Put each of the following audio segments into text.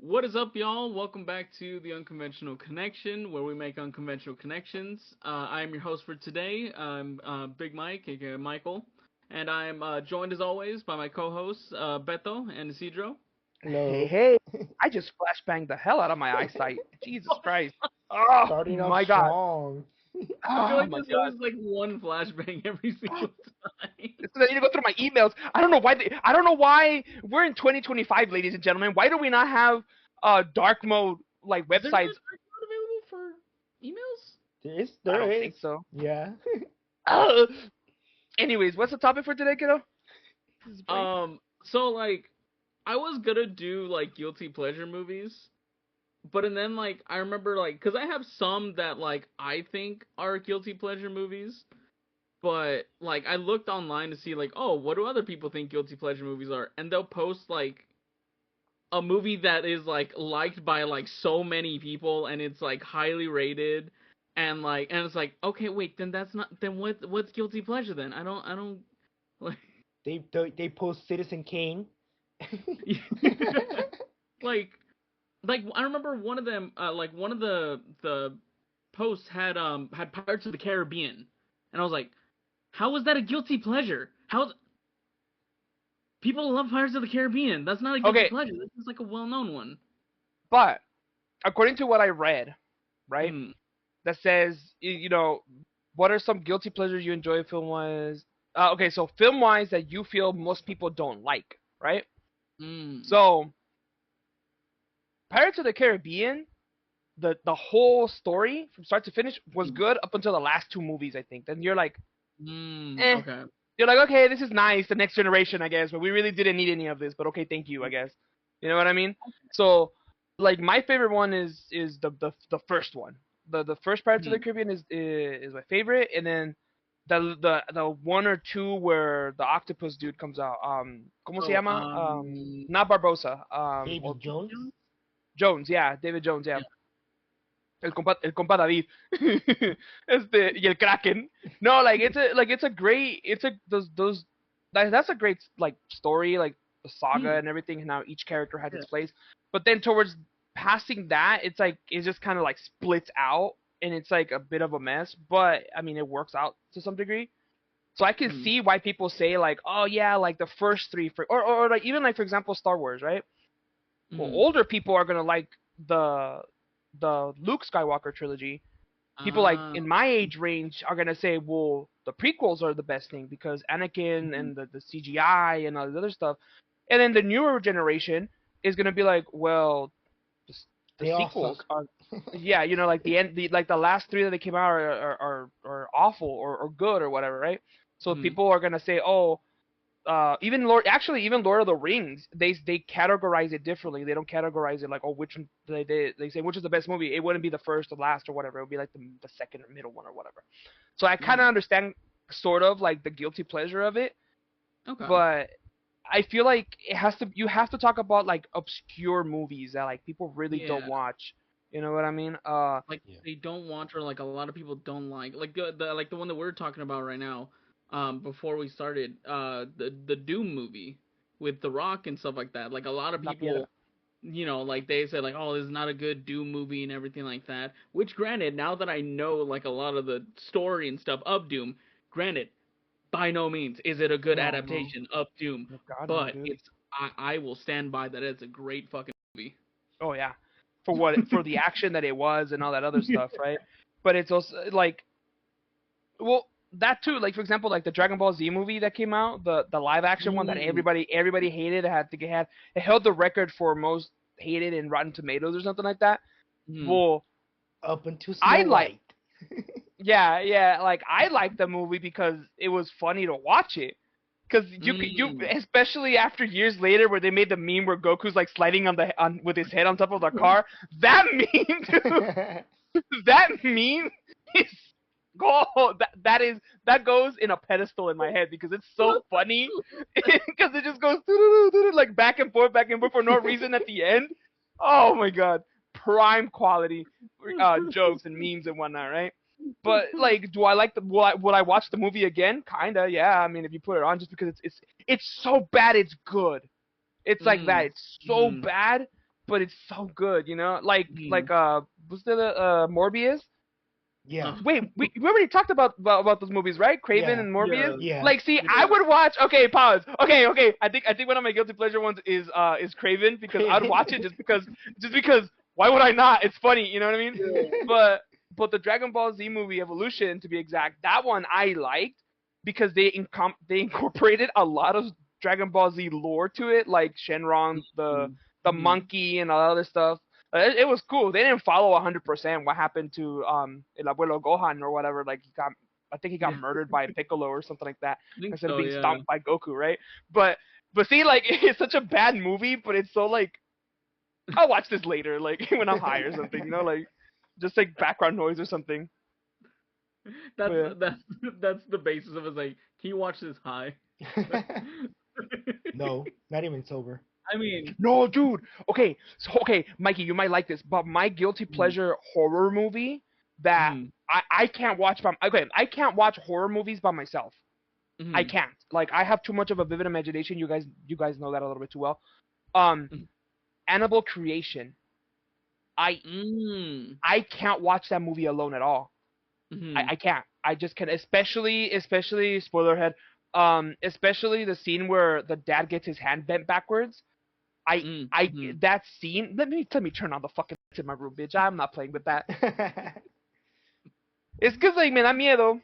What is up, y'all? Welcome back to the Unconventional Connection, where we make unconventional connections. I am your host for today. I'm Big Mike, aka Michael, and I'm joined as always by my co-hosts Beto and Isidro. Hey, Hello. hey, I just flashbanged the hell out of my eyesight. Jesus Christ. Oh, Starting off my God. strong. I feel Oh, like my there's God. always like one flashbang every single time. So I need to go through my emails. I don't know why we're in 2025, ladies and gentlemen. Why do we not have dark mode like Is there not websites? available for emails? There is, I there don't is. think so. Yeah. Uh, anyways, what's the topic for today, kiddo? This is break. So like, I was gonna do like guilty pleasure movies. But and then like I remember like because I have some that like I think are guilty pleasure movies, but like I looked online to see like oh what do other people think guilty pleasure movies are, and they'll post like a movie that is like liked by like so many people and it's like highly rated, and it's like okay wait then that's not then what's guilty pleasure then I don't like They post Citizen Kane. like I remember one of them like one of the posts had Pirates of the Caribbean, and I was like, how was that a guilty pleasure? How people love Pirates of the Caribbean? That's not a guilty Okay, pleasure. This is like a well-known one. but according to what I read, right, Hmm. that says, what are some guilty pleasures you enjoy film wise? Okay, so film wise that you feel most people don't like, right? Hmm. So, Pirates of the Caribbean, the whole story from start to finish was good up until the last two movies, I think. Then you're like, Hmm. eh. Okay. You're like, okay, this is nice, the next generation, I guess, but we really didn't need any of this, but okay, thank you, I guess. You know what I mean? So, like, my favorite one is the first one. The first Pirates of the Hmm. Caribbean is my favorite, and then the one or two where the octopus dude comes out. ¿Cómo se Oh. llama? Not Barbosa. Davy Or Jones. Jones, yeah, David Jones, yeah. Yeah. El compa David. Y el Kraken. No, like it's a great those that's a great like story, like the saga Hmm. and everything, and how each character has Yeah. its place. But then towards passing that, it's like it just kind of like splits out, and it's like a bit of a mess. But I mean, it works out to some degree. So I can Hmm. see why people say like, oh yeah, like the first three, or like even like for example Star Wars, right? Well, Hmm. older people are gonna like the the Luke Skywalker trilogy. People like Ah. in my age range are gonna say, well, the prequels are the best thing because Anakin Hmm. and the CGI and all the other stuff. And then the newer generation is gonna be like, well, the, the They all sequels suck. are, yeah, like the end, like the last three that came out are awful or good or whatever, right? So Hmm. people are gonna say, oh, even Lord of the Rings, they categorize it differently. They don't categorize it like, oh, which one, they say which is the best movie. It wouldn't be the first or last or whatever. It would be like the second or middle one or whatever. So I kind of Hmm. understand sort of like the guilty pleasure of it, Okay. but I feel like you have to talk about like obscure movies that like people really don't Yeah. watch. You know what I mean? Like Yeah. they don't want or like a lot of people don't like the one that we're talking about right now before we started the Doom movie with The Rock and stuff like that. Like a lot of La Piedra. people, like they said like oh this is not a good Doom movie and everything like that, which granted now that I know like a lot of the story and stuff of Doom, granted by no means is it a good No, no. adaptation of Doom, Oh God, no, but dude. it's I will stand by that it's a great fucking movie. Oh yeah, for the action that it was and all that other stuff, right? But it's also like, well, that too. Like for example, like the Dragon Ball Z movie that came out, the live action one that Mm. everybody hated. It held the record for most hated in Rotten Tomatoes or something like that. Mm. Well, Up into Snow I like, White. yeah, like I liked the movie because it was funny to watch it. Cause you Mm. especially after years later where they made the meme where Goku's like sliding on with his head on top of the car. That meme, dude, that meme is that goes in a pedestal in my head because it's so funny because it just goes like back and forth for no reason at the end. Oh my god, prime quality jokes and memes and whatnot, right? But like, do I like the? Would I watch the movie again? Kinda, yeah. I mean, if you put it on, just because it's so bad, it's good. It's like that. Mm. It's so Mm. bad but it's so good, Like was there Morbius? Yeah. Wait, we already talked about those movies, right? Craven Yeah. and Morbius. Yeah. Like, see, I would watch. Okay, pause. Okay. I think one of my guilty pleasure ones is Craven, because I'd watch it just because why would I not? It's funny, you know what I mean? But the Dragon Ball Z movie Evolution, to be exact, that one I liked because they incorporated a lot of Dragon Ball Z lore to it, like Shenron, the monkey, and all that other stuff. It was cool. They didn't follow 100% what happened to El Abuelo Gohan or whatever. Like I think he got murdered by Piccolo or something like that I think instead of so, being yeah. stomped by Goku, right? But see, like it's such a bad movie, but it's so like I'll watch this later, like when I'm high or something, like just like background noise or something. That's But, yeah. that's the basis of it. It's like, can you watch this high? No, not even sober. I mean, No, dude. Okay, Mikey, you might like this, but my guilty pleasure horror movie that I can't watch I can't watch horror movies by myself. I can't. Like, I have too much of a vivid imagination. You guys know that a little bit too well. Annabelle Creation. I can't watch that movie alone at all. I can't. I just can't. Especially spoiler head. Especially the scene where the dad gets his hand bent backwards. That scene. Let me turn on the fucking lights in my room, bitch. I'm not playing with that. It's because like me da miedo.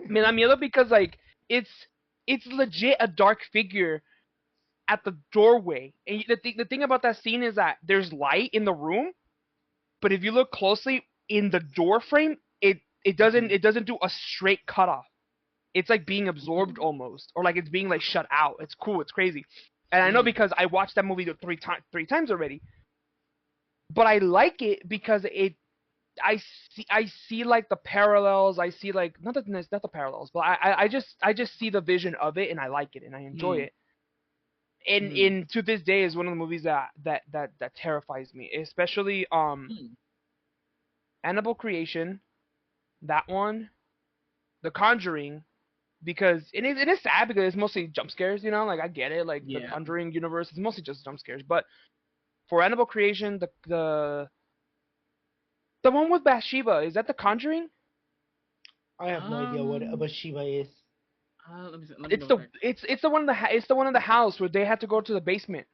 Me da miedo because like it's legit a dark figure at the doorway. And the thing about that scene is that there's light in the room, but if you look closely in the door frame, it doesn't do a straight cutoff. It's like being absorbed almost, or like it's being like shut out. It's cool. It's crazy. And I know because I watched that movie three times already. But I like it because I see like the parallels. I see like not the parallels, but I just see the vision of it, and I like it and I enjoy it. And in to this day is one of the movies that terrifies me, especially Annabelle Creation, that one, The Conjuring. Because it is sad because it's mostly jump scares, like I get it, like the Conjuring universe is mostly just jump scares. But for Annabelle Creation, the one with Bathsheba, is that The Conjuring? I have no idea what Bathsheba is. Let me see, it's the one in the house where they had to go to the basement,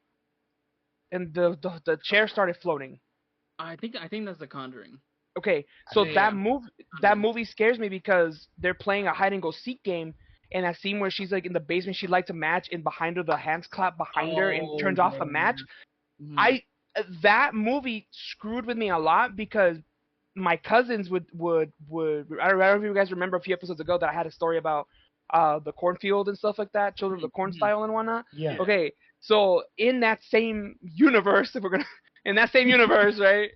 and the chair started floating. I think that's The Conjuring. Okay, so that movie scares me because they're playing a hide and go seek game, and that scene where she's like in the basement, she lights a match, and behind her the hands clap behind her and turns off the match. That movie screwed with me a lot because my cousins would I don't know if you guys remember a few episodes ago that I had a story about the cornfield and stuff like that, Children of the Corn style and whatnot. Yeah. Okay, so in that same universe, right?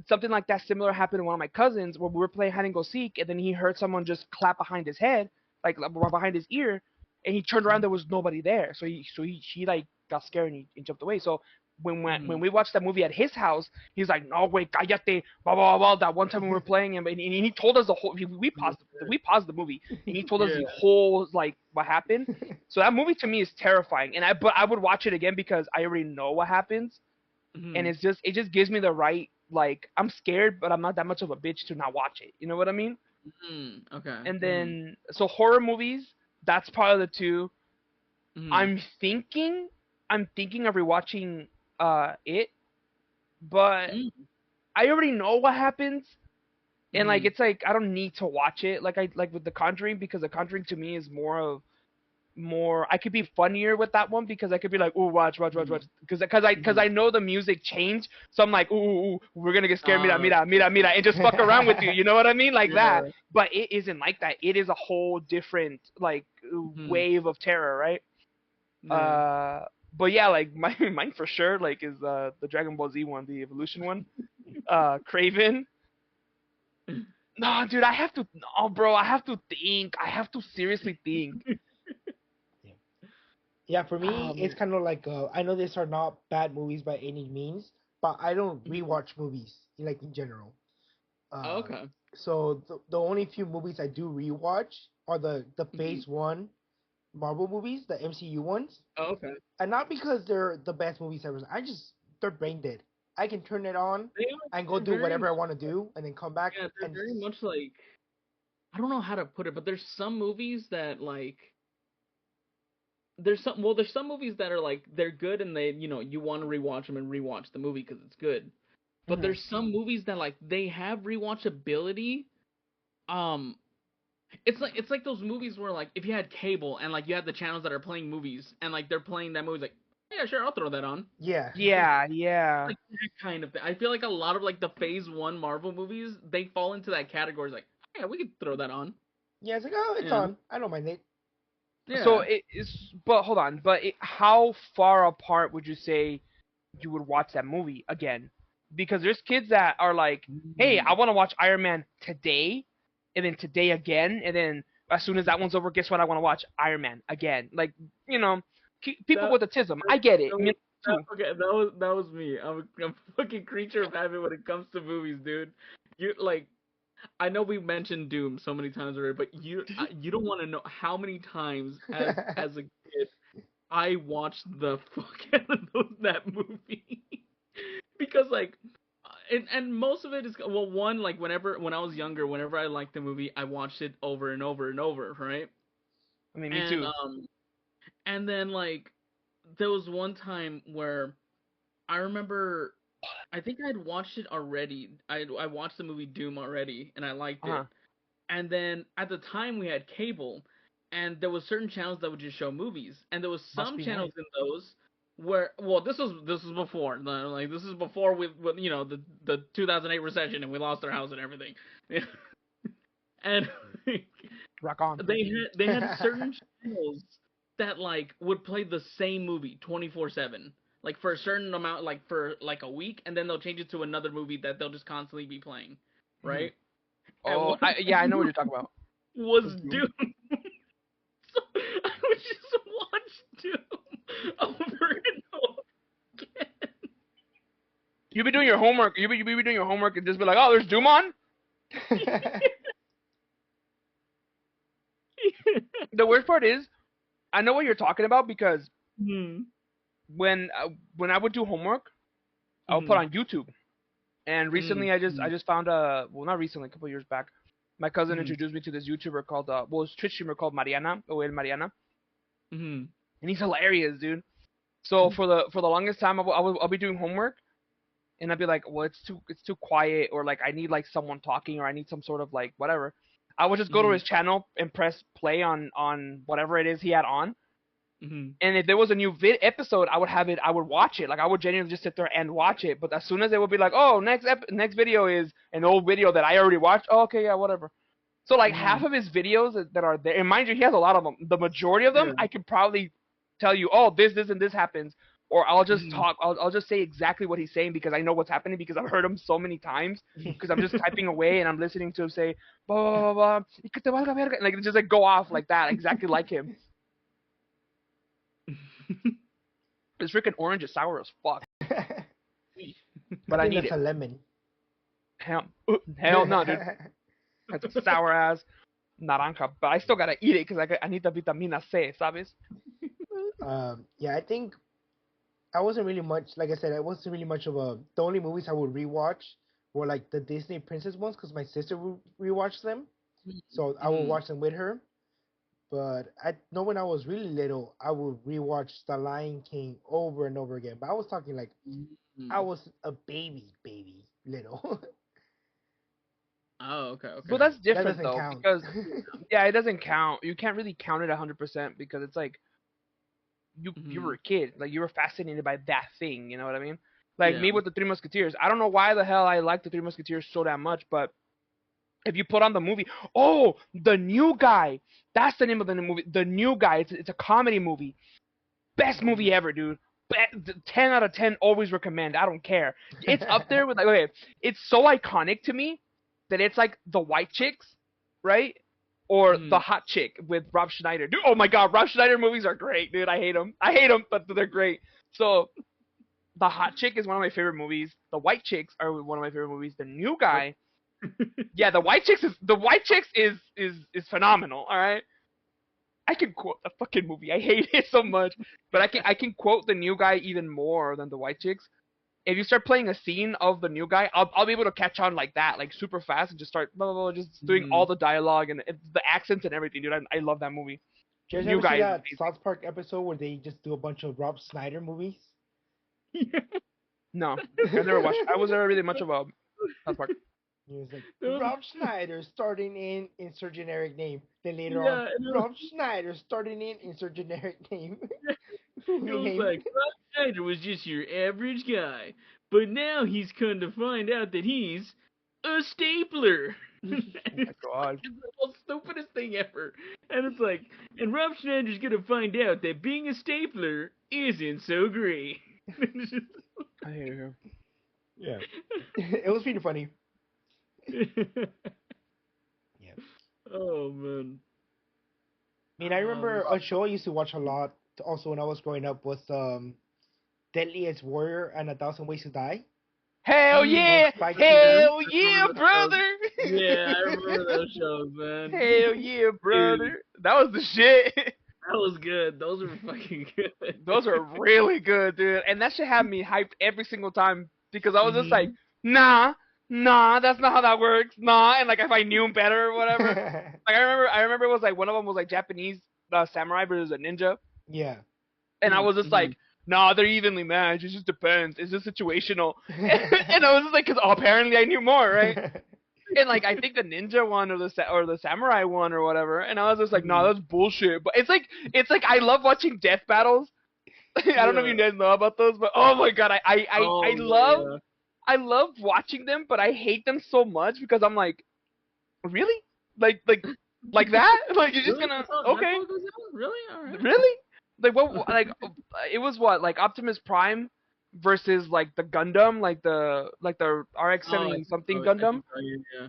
Something like that similar happened to one of my cousins where we were playing hide and go seek, and then he heard someone just clap behind his head, like behind his ear, and he turned around, there was nobody there, so he like got scared and he jumped away. So when we watched that movie at his house, he's like, no wait, cállate, blah blah blah. That one time when we were playing, and he told us the whole. We paused the movie, and he told us the whole like what happened. So that movie to me is terrifying, but I would watch it again because I already know what happens, and it just gives me the right. Like, I'm scared, but I'm not that much of a bitch to not watch it. You know what I mean? Okay. And then, so horror movies, that's part of the two. I'm thinking of rewatching it, but I already know what happens. And like, it's like I don't need to watch it like with The Conjuring, because The Conjuring to me is more I could be funnier with that one because I could be like, ooh, watch, because I know the music changed, so I'm like, ooh, we're gonna get scared, mira, and just fuck around with you, you know what I mean, like that. But it isn't like that. It is a whole different like wave of terror, right? But yeah, like mine for sure, like is the Dragon Ball Z one, the Evolution one, Craven. No, dude, I have to think. I have to seriously think. Yeah, for me, it's kind of like I know these are not bad movies by any means, but I don't rewatch movies like in general. Okay. So the only few movies I do rewatch are the Phase 1 Marvel movies, the MCU ones, Oh, okay. and not because they're the best movies ever. They're brain dead. I can turn it on They are and go they're do very whatever I much want to do, and then come back yeah, they're and very much like I don't know how to put it, but there's some movies that like there's some movies that are like they're good and they you want to rewatch them and rewatch the movie because it's good. But Mhm. there's some movies that like they have rewatchability. Um, it's like those movies where like if you had cable and like you had the channels that are playing movies and like they're playing that movie like yeah sure I'll throw that on yeah. Yeah, yeah. like that kind of thing. I feel like a lot of like the Phase One Marvel movies they fall into that category. It's like yeah we could throw that on. Yeah, it's like, oh, it's Yeah, on. I don't mind it. So yeah. it is, but hold on. How far apart would you say you would watch that movie again? Because there's kids that are like, hey, I Mm. want to watch Iron Man today, and then today again, and then as soon as that one's over, guess what? I want to watch Iron Man again. Like, you know, people That, with autism. I get it. Me too. okay, that was me. I'm a fucking creature of habit when it comes to movies, dude. You like I know we've mentioned Doom so many times already, but you don't want to know how many times as a kid I watched the fuck out of that movie because like and most of it is well one like when I was younger whenever I liked the movie I watched it over and over and over, right? I mean, me And too. and then like there was one time where I remember I think I'd watched it already. I watched the movie Doom already and I liked it. Uh-huh. And then at the time we had cable and there was certain channels that would just show movies and there was Must some be channels nice. in those where well this was before like this is before with the 2008 recession and we lost our house and everything. And Rock on. they had certain channels that like would play the same movie 24/7 like for a certain amount like for like a week and then they'll change it to another movie that they'll just constantly be playing, Mhm. right? And Oh, one of yeah, I know what them you're talking about. was Was Doom. Doom. So I would just watch Doom over and over again. You be doing your homework. You be doing your homework and just be like, oh, there's Doom on. The worst part is, I know what you're talking about because Hmm. when I would do homework, I would put Hmm. on YouTube. And Hmm. recently, I just found well, not recently, a couple years back, my cousin Hmm. introduced me to this YouTuber called it's a Twitch streamer called Mariana, or El Mariana, Hmm. and he's hilarious, dude. So for the longest time, I'll be doing homework, and I'd be like, well, it's too quiet, or like I need like someone talking, or I need some sort of like whatever. I would just go to Hmm. his channel and press play on whatever it is he had on, Hmm. and if there was a new episode, I would watch it. Like I would genuinely just sit there and watch it. But as soon as it would be like, oh, next video is an old video that I already watched. Oh, okay, yeah, whatever. So like half Hmm. of his videos that are there, and mind you, he has a lot of them. The majority of them, Yeah. I could probably tell you, oh, this, and this happens, or I'll just Hmm. talk. I'll just say exactly what he's saying because I know what's happening because I've heard him so many times. Because I'm just typing away and I'm listening to him say, blah blah blah blah, y que te valga verga, like just like go off like that, exactly like him. This freaking orange is sour as fuck, I but I think need that's it. a lemon. Hell no, dude. That's a sour ass naranja, but I still gotta eat it because I need the vitamina C, ¿sabes? Yeah, I think I wasn't really much. Like I said, I wasn't really much of a. The only movies I would rewatch were like the Disney princess ones because my sister would rewatch them, so I would Hmm. watch them with her. But I know when I was really little, I would rewatch The Lion King over and over again. But I was talking like I Hmm. was a baby, little. Oh, okay, But okay. that's That different doesn't though count. because yeah, it doesn't count. You can't really count it 100% because it's like you were Hmm. a kid, like you were fascinated by that thing. You know what I mean? Like me Yeah. with the Three Musketeers. I don't know why the hell I like the Three Musketeers so damn much, but if you put on the movie, oh, the new guy. That's the name of the new movie. The new guy. It's a comedy movie. Best Hmm. movie ever, dude. 10 out of 10. Always recommend. I don't care. It's up there with like okay. It's so iconic to me that it's like the white chicks, right? Or the Hmm. hot chick with Rob Schneider. Dude, oh my god, Rob Schneider movies are great, dude. I hate them. I hate them, but they're great. So the hot chick is one of my favorite movies. The white chicks are one of my favorite movies. The new What? guy, yeah, the white chicks is phenomenal. All right, I can quote the fucking movie. I hate it so much, but I can quote the new guy even more than the white chicks. If you start playing a scene of the new guy, I'll be able to catch on like that, like super fast, and just start blah, blah, blah, just doing all the dialogue and the accents and everything, dude. I love that movie. Did you New ever see guy is that amazing. South Park episode where they just do a bunch of Rob Snyder movies? No, I never watched. I was never really much of a South Park. He was like, Rob Schneider starting in insert generic name. Then later Yeah, on, Rob Schneider starting in insert generic name. It was like, Rob Schneider was just your average guy, but now he's come to find out that he's a stapler. Oh my god. It's the most stupidest thing ever. And it's like, and Rob Schneider's gonna find out that being a stapler isn't so great. I hear you. Yeah. It was pretty funny. Yeah. Oh, man. I mean, I remember a show I used to watch a lot also when I was growing up was Deadliest Warrior and 1,000 Ways to Die. Hell yeah! Spike Hell Lee. yeah, brother! Yeah, I remember those shows, man. Hell yeah, brother! That was the shit. That was good. Those were fucking good. Those are really good, dude. And that shit had me hyped every single time because I was just like, nah, that's not how that works. Nah, and like if I knew better or whatever. Like I remember it was like one of them was like Japanese samurai versus a ninja. Yeah. And I was just like, nah, they're evenly matched. It just depends. It's just situational. And I was just like, because apparently I knew more, right? And like I think the ninja one or the samurai one or whatever. And I was just like, nah, that's bullshit. But it's like I love watching death battles. I don't know if you guys know about those, but oh my god, I love watching them, but I hate them so much because I'm like, really? Like that? Like you're just Really? gonna That's okay? what goes on? Really? All right. Really? Like what? Like it was what? Like Optimus Prime versus like the Gundam, like the RX-70 something Gundam. Yeah.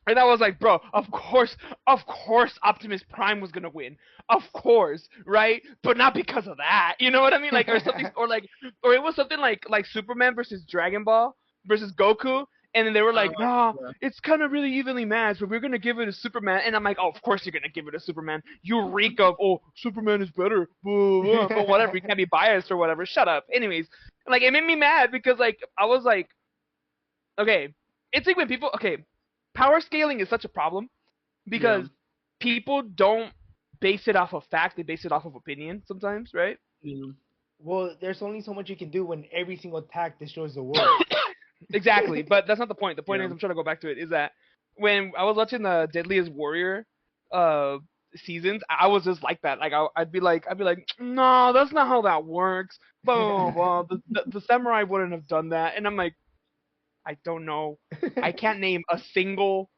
And I was like, bro, of course Optimus Prime was gonna win, of course, right? But not because of that, you know what I mean? Like, or something, or it was something like Superman versus Dragon Ball versus Goku, and then they were like, nah, it's kind of really evenly matched, but we're gonna give it to Superman, and I'm like, oh, of course you're gonna give it to Superman. You reek of, oh, Superman is better, blah, blah, but whatever, you can't be biased or whatever. Shut up. Anyways, like it made me mad because like I was like, okay, it's like when people, okay. Power scaling is such a problem because people don't base it off of fact; they base it off of opinion sometimes, right? Yeah. Well, there's only so much you can do when every single attack destroys the world. Exactly, but that's not the point. The point is, I'm trying to go back to it. Is that when I was watching the Deadliest Warrior seasons, I was just like that. Like I'd be like, no, that's not how that works. Blah, blah, blah. The samurai wouldn't have done that, and I'm like, I don't know. I can't name a single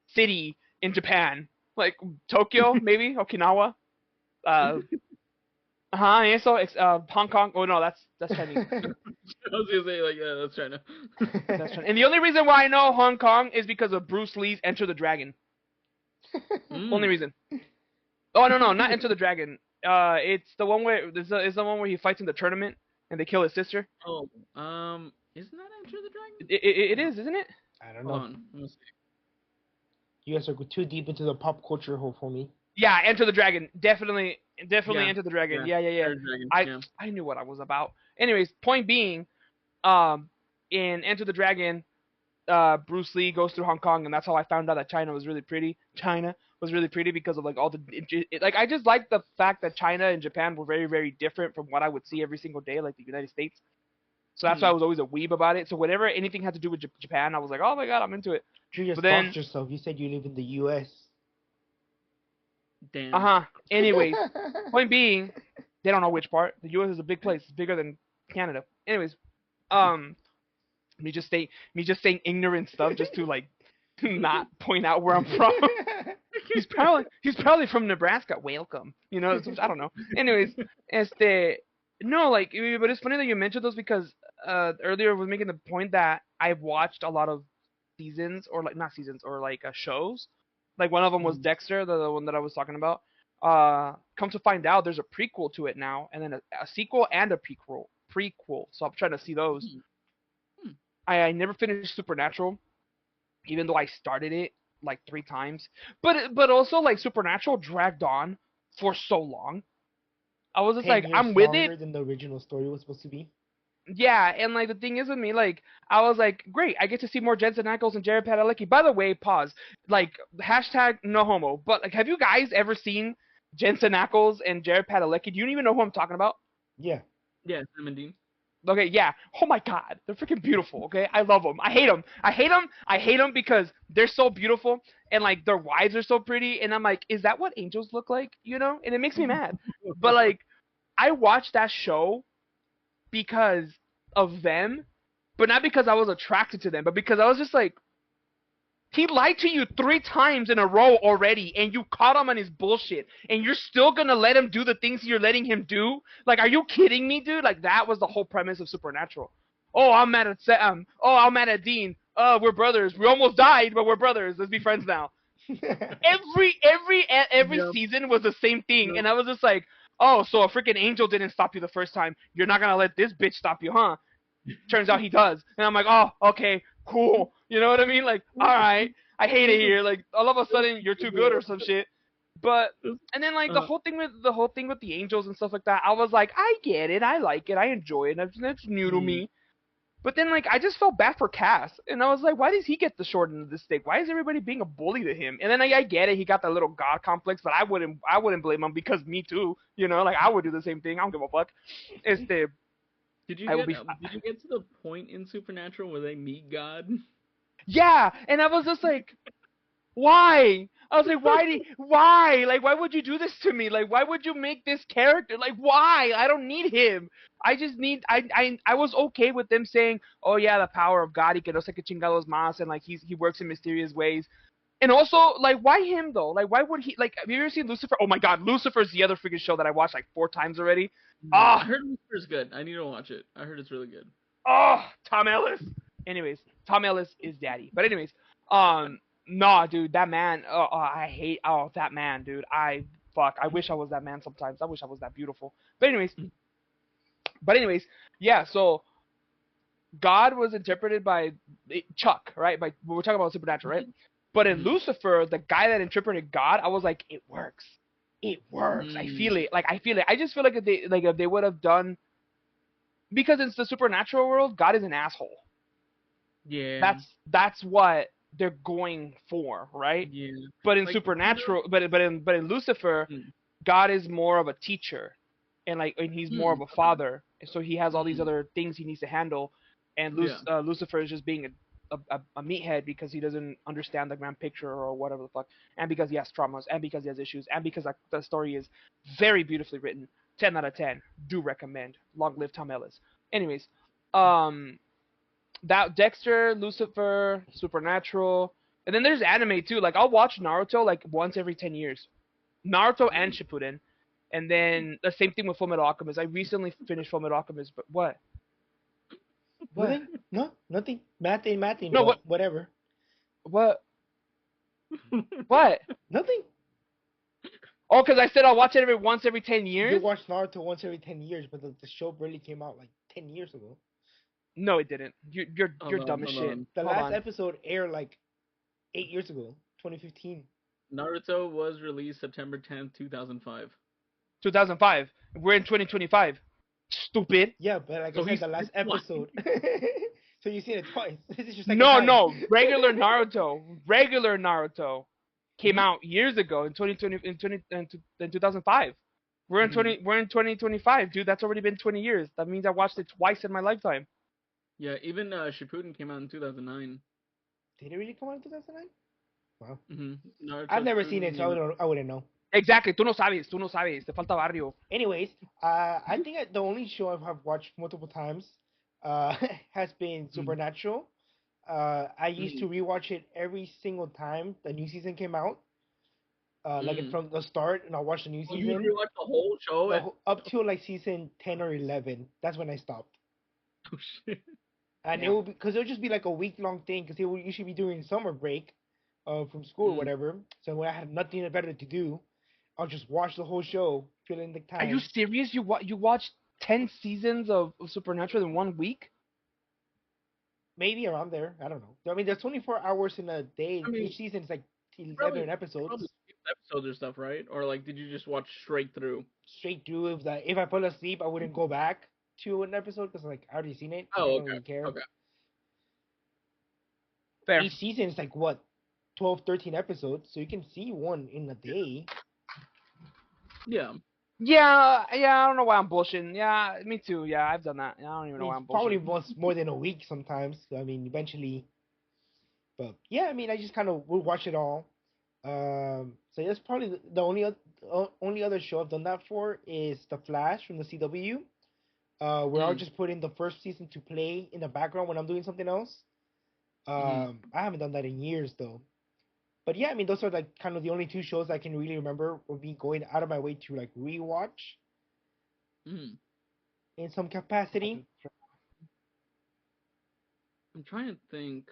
city in Japan. Like Tokyo, maybe Okinawa. Hong Kong. Oh no, that's Chinese. I was gonna say like, yeah, that's China. That's China. And the only reason why I know Hong Kong is because of Bruce Lee's Enter the Dragon. Only reason. Oh no, not Enter the Dragon. It's the one where it's the one where he fights in the tournament and they kill his sister. Oh, isn't that Enter the Dragon? It is, isn't it? I don't know. Hold on. Let me see. You guys are too deep into the pop culture hole for me. Yeah, Enter the Dragon. Definitely Yeah. Enter the Dragon. Yeah. Enter the Dragon, I knew what I was about. Anyways, point being, in Enter the Dragon, Bruce Lee goes through Hong Kong, and that's how I found out that China was really pretty. China was really pretty because of like all the like I just like the fact that China and Japan were very, very different from what I would see every single day, like the United States. So that's why I was always a weeb about it. So whenever anything had to do with Japan, I was like, oh my god, I'm into it. You just then, talked yourself. You said you live in the U.S. Damn. Anyways, point being, they don't know which part. The U.S. is a big place. It's bigger than Canada. Anyways, me just saying ignorant stuff just to like not point out where I'm from. he's probably from Nebraska. Welcome. You know, I don't know. Anyways, no, like, but it's funny that you mentioned those because earlier I was making the point that I've watched a lot of seasons or like not seasons or like shows. Like one of them was Dexter, the one that I was talking about. Come to find out, there's a prequel to it now, and then a sequel and a prequel. So I'm trying to see those. I never finished Supernatural, even though I started it like 3 times. But also like Supernatural dragged on for so long. I was just 10 like, years I'm with it. longer than the original story was supposed to be. Yeah, and like the thing is with me, like I was like, great, I get to see more Jensen Ackles and Jared Padalecki. By the way, pause. Like hashtag no homo. But like, have you guys ever seen Jensen Ackles and Jared Padalecki? Do you even know who I'm talking about? Yeah. Yeah, Sam and Dean. Okay, yeah. Oh my God, they're freaking beautiful. Okay, I love them. I hate them. I hate them. I hate them because they're so beautiful and like their wives are so pretty. And I'm like, is that what angels look like? You know? And it makes me mad. But like, I watched that show because of them, but not because I was attracted to them, but because I was just like, he lied to you 3 times in a row already, and you caught him on his bullshit, and you're still gonna let him do the things you're letting him do? Like, are you kidding me, dude? Like, that was the whole premise of Supernatural. Oh, I'm mad at Sam. Oh, I'm mad at Dean. We're brothers. We almost died, but we're brothers. Let's be friends now. Every Yep. season was the same thing, Yep. and I was just like, oh, so a freaking angel didn't stop you the first time. You're not gonna let this bitch stop you, huh? Turns out he does, and I'm like, oh, okay, cool. You know what I mean? Like, all right, I hate it here. Like, all of a sudden you're too good or some shit. But and then like the whole thing with the angels and stuff like that, I was like, I get it, I like it, I enjoy it. That's new to me. But then, like, I just felt bad for Cass, and I was like, why does he get the short end of the stick? Why is everybody being a bully to him? And then I get it, he got that little god complex, but I wouldn't blame him because me too, you know, like I would do the same thing. I don't give a fuck. Did you I will get be. did you get to the point in Supernatural where they meet God? Yeah, and I was just like, why? I was like, why? Like, why would you do this to me? Like, why would you make this character? Like, why? I don't need him. I just need, I was okay with them saying, oh yeah, the power of God, he que no sé qué chingados más, and like, he works in mysterious ways. And also, like, why him though? Like, why would he, like, have you ever seen Lucifer? Oh my God, Lucifer's the other freaking show that I watched like 4 times already. I Ah, heard Lucifer's good. I need to watch it. I heard it's really good. Tom Ellis. Anyways, Tom Ellis is daddy. But anyways, nah, dude, that man. I hate. Oh, that man, dude. I wish I was that man sometimes. I wish I was that beautiful. But anyways, yeah. So God was interpreted by Chuck, right? We're talking about Supernatural, right? But in Lucifer, the guy that interpreted God, I was like, it works. It works. I feel it. Like I feel it. I just feel like if they would have done, because it's the supernatural world, God is an asshole. Yeah. That's what they're going for, right? Yeah. But in Like, Supernatural, but in Lucifer, God is more of a teacher, and he's more of a father. So he has all these other things he needs to handle, and Lucifer is just being a meathead because he doesn't understand the grand picture or whatever the fuck, and because he has traumas, and because he has issues, and because the story is very beautifully written. 10 out of 10. Do recommend. Long live Tom Ellis. Anyways, that Dexter, Lucifer, Supernatural, and then there's anime too. Like I'll watch Naruto like once every 10 years. Naruto and Shippuden, and then the same thing with Fullmetal Alchemist. I recently finished Fullmetal Alchemist, but what? Nothing? No, nothing. Nothing. No, Well, whatever. What? What? Nothing. Oh, because I said I'll watch it once every 10 years? You watch Naruto once every 10 years, but the show barely came out like 10 years ago. No, it didn't. You're dumb as shit. The last episode aired like 8 years ago, 2015. Naruto was released September 10th, 2005. 2005. We're in 2025. Stupid. Yeah, but like I said, the last episode. So you've seen it twice. This is your second No, time. no. Regular Naruto came out years ago in 2005. We're in 2025, dude. That's already been 20 years. That means I watched it twice in my lifetime. Yeah, even Shippuden came out in 2009. Did it really come out in 2009? Wow. Naruto I've never seen it, so I wouldn't know. Exactly. Tú no sabes. Te falta barrio. Anyways, I think the only show I've watched multiple times has been Supernatural. I used to rewatch it every single time the new season came out. Like from the start, and I'll watch the new season. You rewatch the whole show? Up till like season 10 or 11. That's when I stopped. Oh, shit. And it would just be like a week-long thing, because it would usually be during summer break from school or whatever. So when I had nothing better to do, I'll just watch the whole show, filling the time. Are you serious? You watched 10 seasons of Supernatural in 1 week? Maybe around there. I don't know. I mean, there's 24 hours in a day. Each season is like 11 episodes. episodes or stuff, right? Or like, did you just watch straight through? Straight through. If I fell asleep, I wouldn't go back to an episode because like I already seen it. Like I Oh, don't okay, really care. okay, Fair. Each season is like what 12, 13 episodes, so you can see one in a day. yeah. Yeah, I don't know why I'm bullshitting. Yeah, me too. Yeah, I've done that. Yeah, I don't I even know mean, why it's I'm probably bullshitting. once more than a week sometimes. I mean, eventually. But yeah, I mean, I just kind of will watch it all. So that's probably the only other show I've done that for is The Flash from the CW. Where I'll Mm, just put in the first season to play in the background when I'm doing something else. mm, I haven't done that in years though. But yeah, I mean, those are like kind of the only two shows I can really remember of me going out of my way to like rewatch mm. in some capacity. I'm trying to think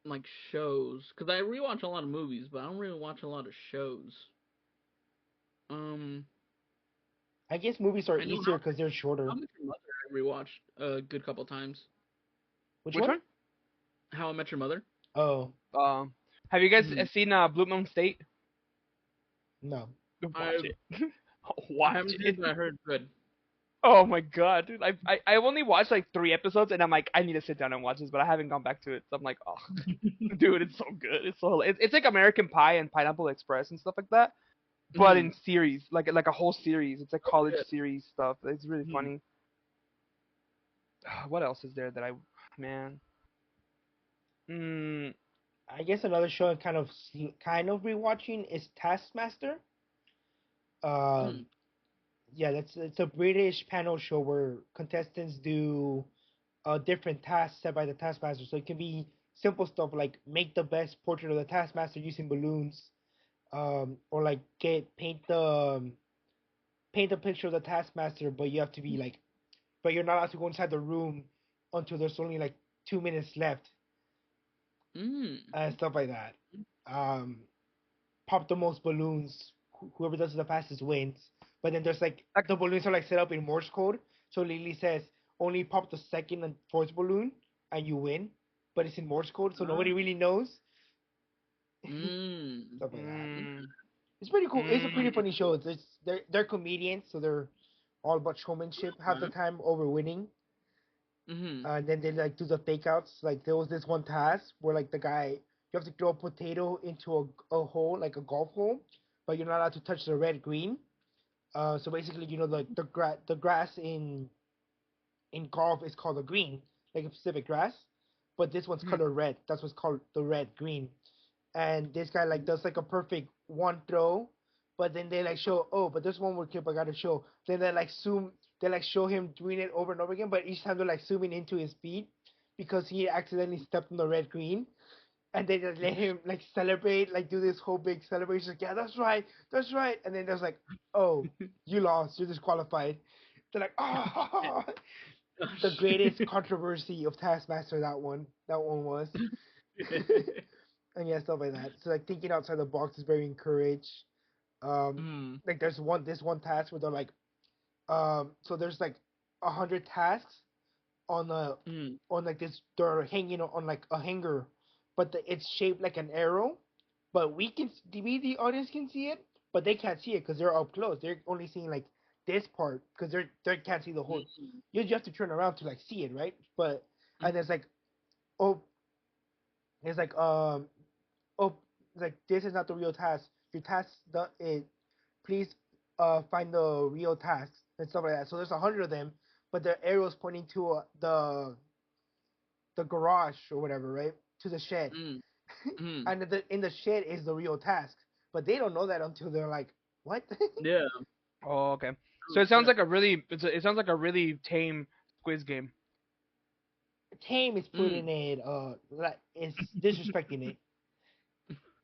like shows because I rewatch a lot of movies, but I don't really watch a lot of shows. Um, I guess movies are I know easier because they're How shorter. Met Your Mother I rewatched a good couple times. Which Which one? one? How I Met Your Mother. Oh, Um, have you guys Mm. seen Blue Moon State? no. Watch I it. I Watch haven't seen it. it, but I heard good. Oh my god, dude! I've only watched like 3 episodes, and I'm like, I need to sit down and watch this, but I haven't gone back to it. So I'm like, oh, dude, it's so good. It's like American Pie and Pineapple Express and stuff like that, but Mm. in series, like a whole series. It's like Oh college shit. series stuff. It's really Mm. funny. What else is there that man? Mm, I guess another show I'm kind of rewatching is Taskmaster. Mm. Um, yeah, that's it's a British panel show where contestants do different tasks set by the Taskmaster. So it can be simple stuff like make the best portrait of the Taskmaster using balloons, or like get paint a picture of the Taskmaster, but you have to be like, but you're not allowed to go inside the room until there's only like 2 minutes left Mm. and stuff like that. Um, Pop the most balloons. Whoever does it the fastest wins. But then there's like like, the balloons are like set up in Morse code. So Lily says only pop the second and fourth balloon and you win. But it's in Morse code, so Ah. nobody really knows. Mm. Stuff like that. mm, It's pretty cool. It's a pretty mm, funny show. They're comedians, so they're all about showmanship half the Okay. time over winning. Mhm. And then they like do the fake outs. Like there was this one task where like the guy you have to throw a potato into a hole, like a golf hole, but you're not allowed to touch the red green. So basically, the grass in golf is called a green, like a specific grass, but this one's mm, color red. That's what's called the red green. And this guy like does like a perfect one throw, but then they like show but there's one more clip I gotta show. Then they like show him doing it over and over again, but each time they're like zooming into his feet because he accidentally stepped on the red green, and they just let him like celebrate, like do this whole big celebration. Like, yeah, that's right. And then there's like, oh, you lost, you're disqualified. They're like, oh, Oh, the greatest shit. controversy of Taskmaster. That one was, and yeah, stuff like that. So like thinking outside the box is very encouraged. Um, Mm. like this one task where they're like, so there's like 100 tasks on a Mm. on like this they're hanging on like a hanger, but it's shaped like an arrow, but the audience can see it, but they can't see it because they're up close. They're only seeing like this part because they can't see the whole. Mm. You have to turn around to like see it, right? But Mm. and there's like, oh, it's like oh, it's like this is not the real task. Your task the it please find the real tasks and stuff like that. So there's 100 of them, but the arrows pointing to the garage or whatever, right? To the shed. Mm. Mm. And in the shed is the real task. But they don't know that until they're like, what? Yeah. oh, okay. So Oh it sounds shit. like it sounds like a really tame quiz game. Tame is Mm. putting it, it's disrespecting it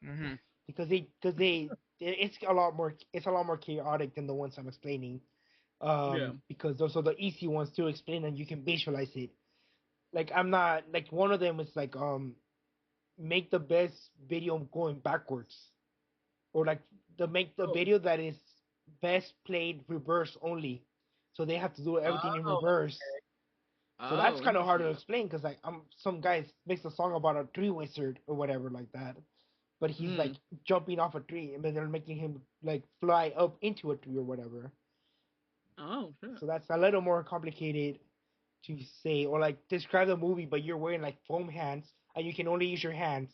Mhm. because it's a lot more chaotic than the ones I'm explaining. Yeah. Because those are the easy ones to explain and you can visualize it. Like I'm not like one of them is like make the best video going backwards, or like make the Oh. video that is best played reverse only. So they have to do everything in Oh. reverse. So that's Oh. kind of hard to Interesting. explain because like some guy makes a song about a tree wizard or whatever like that. but he's like jumping off a tree, and then they're making him like fly up into a tree or whatever. Oh, shit. So that's a little more complicated to say or like describe the movie, but you're wearing like foam hands and you can only use your hands,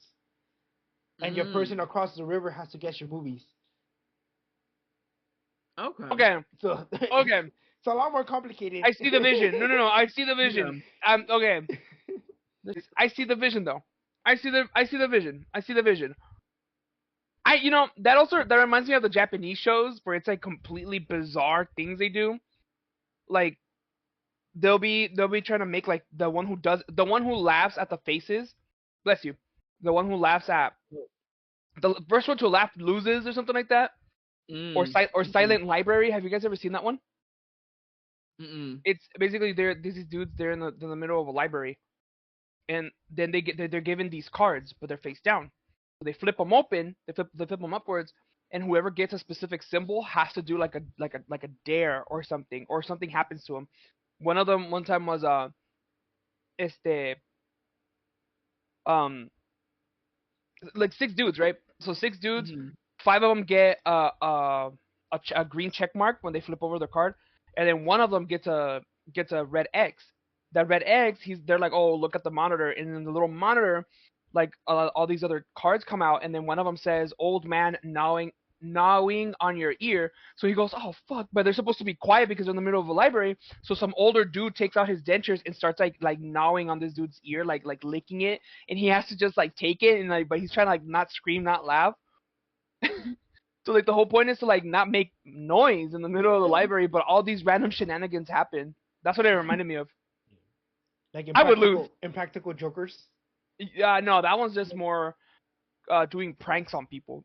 and your person across the river has to guess your movies. Okay. Okay. So Okay. it's a lot more complicated. I see the vision. No. I see the vision. Yeah. Okay. I see the vision though. I see the vision. I see the vision. That reminds me of the Japanese shows where it's like completely bizarre things they do. Like they'll be trying to make like the one who laughs at the faces. Bless you. The one who laughs at the first one to laugh loses or something like that. Or Silent Library. Have you guys ever seen that one? It's basically there's these dudes. They're in the middle of a library, and then they're given these cards, but they're face down. So they flip them open. They flip them upwards, and whoever gets a specific symbol has to do like a dare or something happens to them. One of them one time was like 6 dudes, right? So 6 dudes, 5 of them get a green check mark when they flip over their card, and then one of them gets a red X. That red X, they're like, oh, look at the monitor, and in the little monitor, like all these other cards come out, and then one of them says, old man gnawing on your ear. So he goes, oh fuck, but they're supposed to be quiet because they're in the middle of a library. So some older dude takes out his dentures and starts like gnawing on this dude's ear, like licking it, and he has to just like take it and like, but he's trying to like not scream, not laugh. So like the whole point is to like not make noise in the middle of the library, but all these random shenanigans happen. That's what it reminded me of. Like I would lose. Impractical Jokers. Yeah, no, that one's just more doing pranks on people.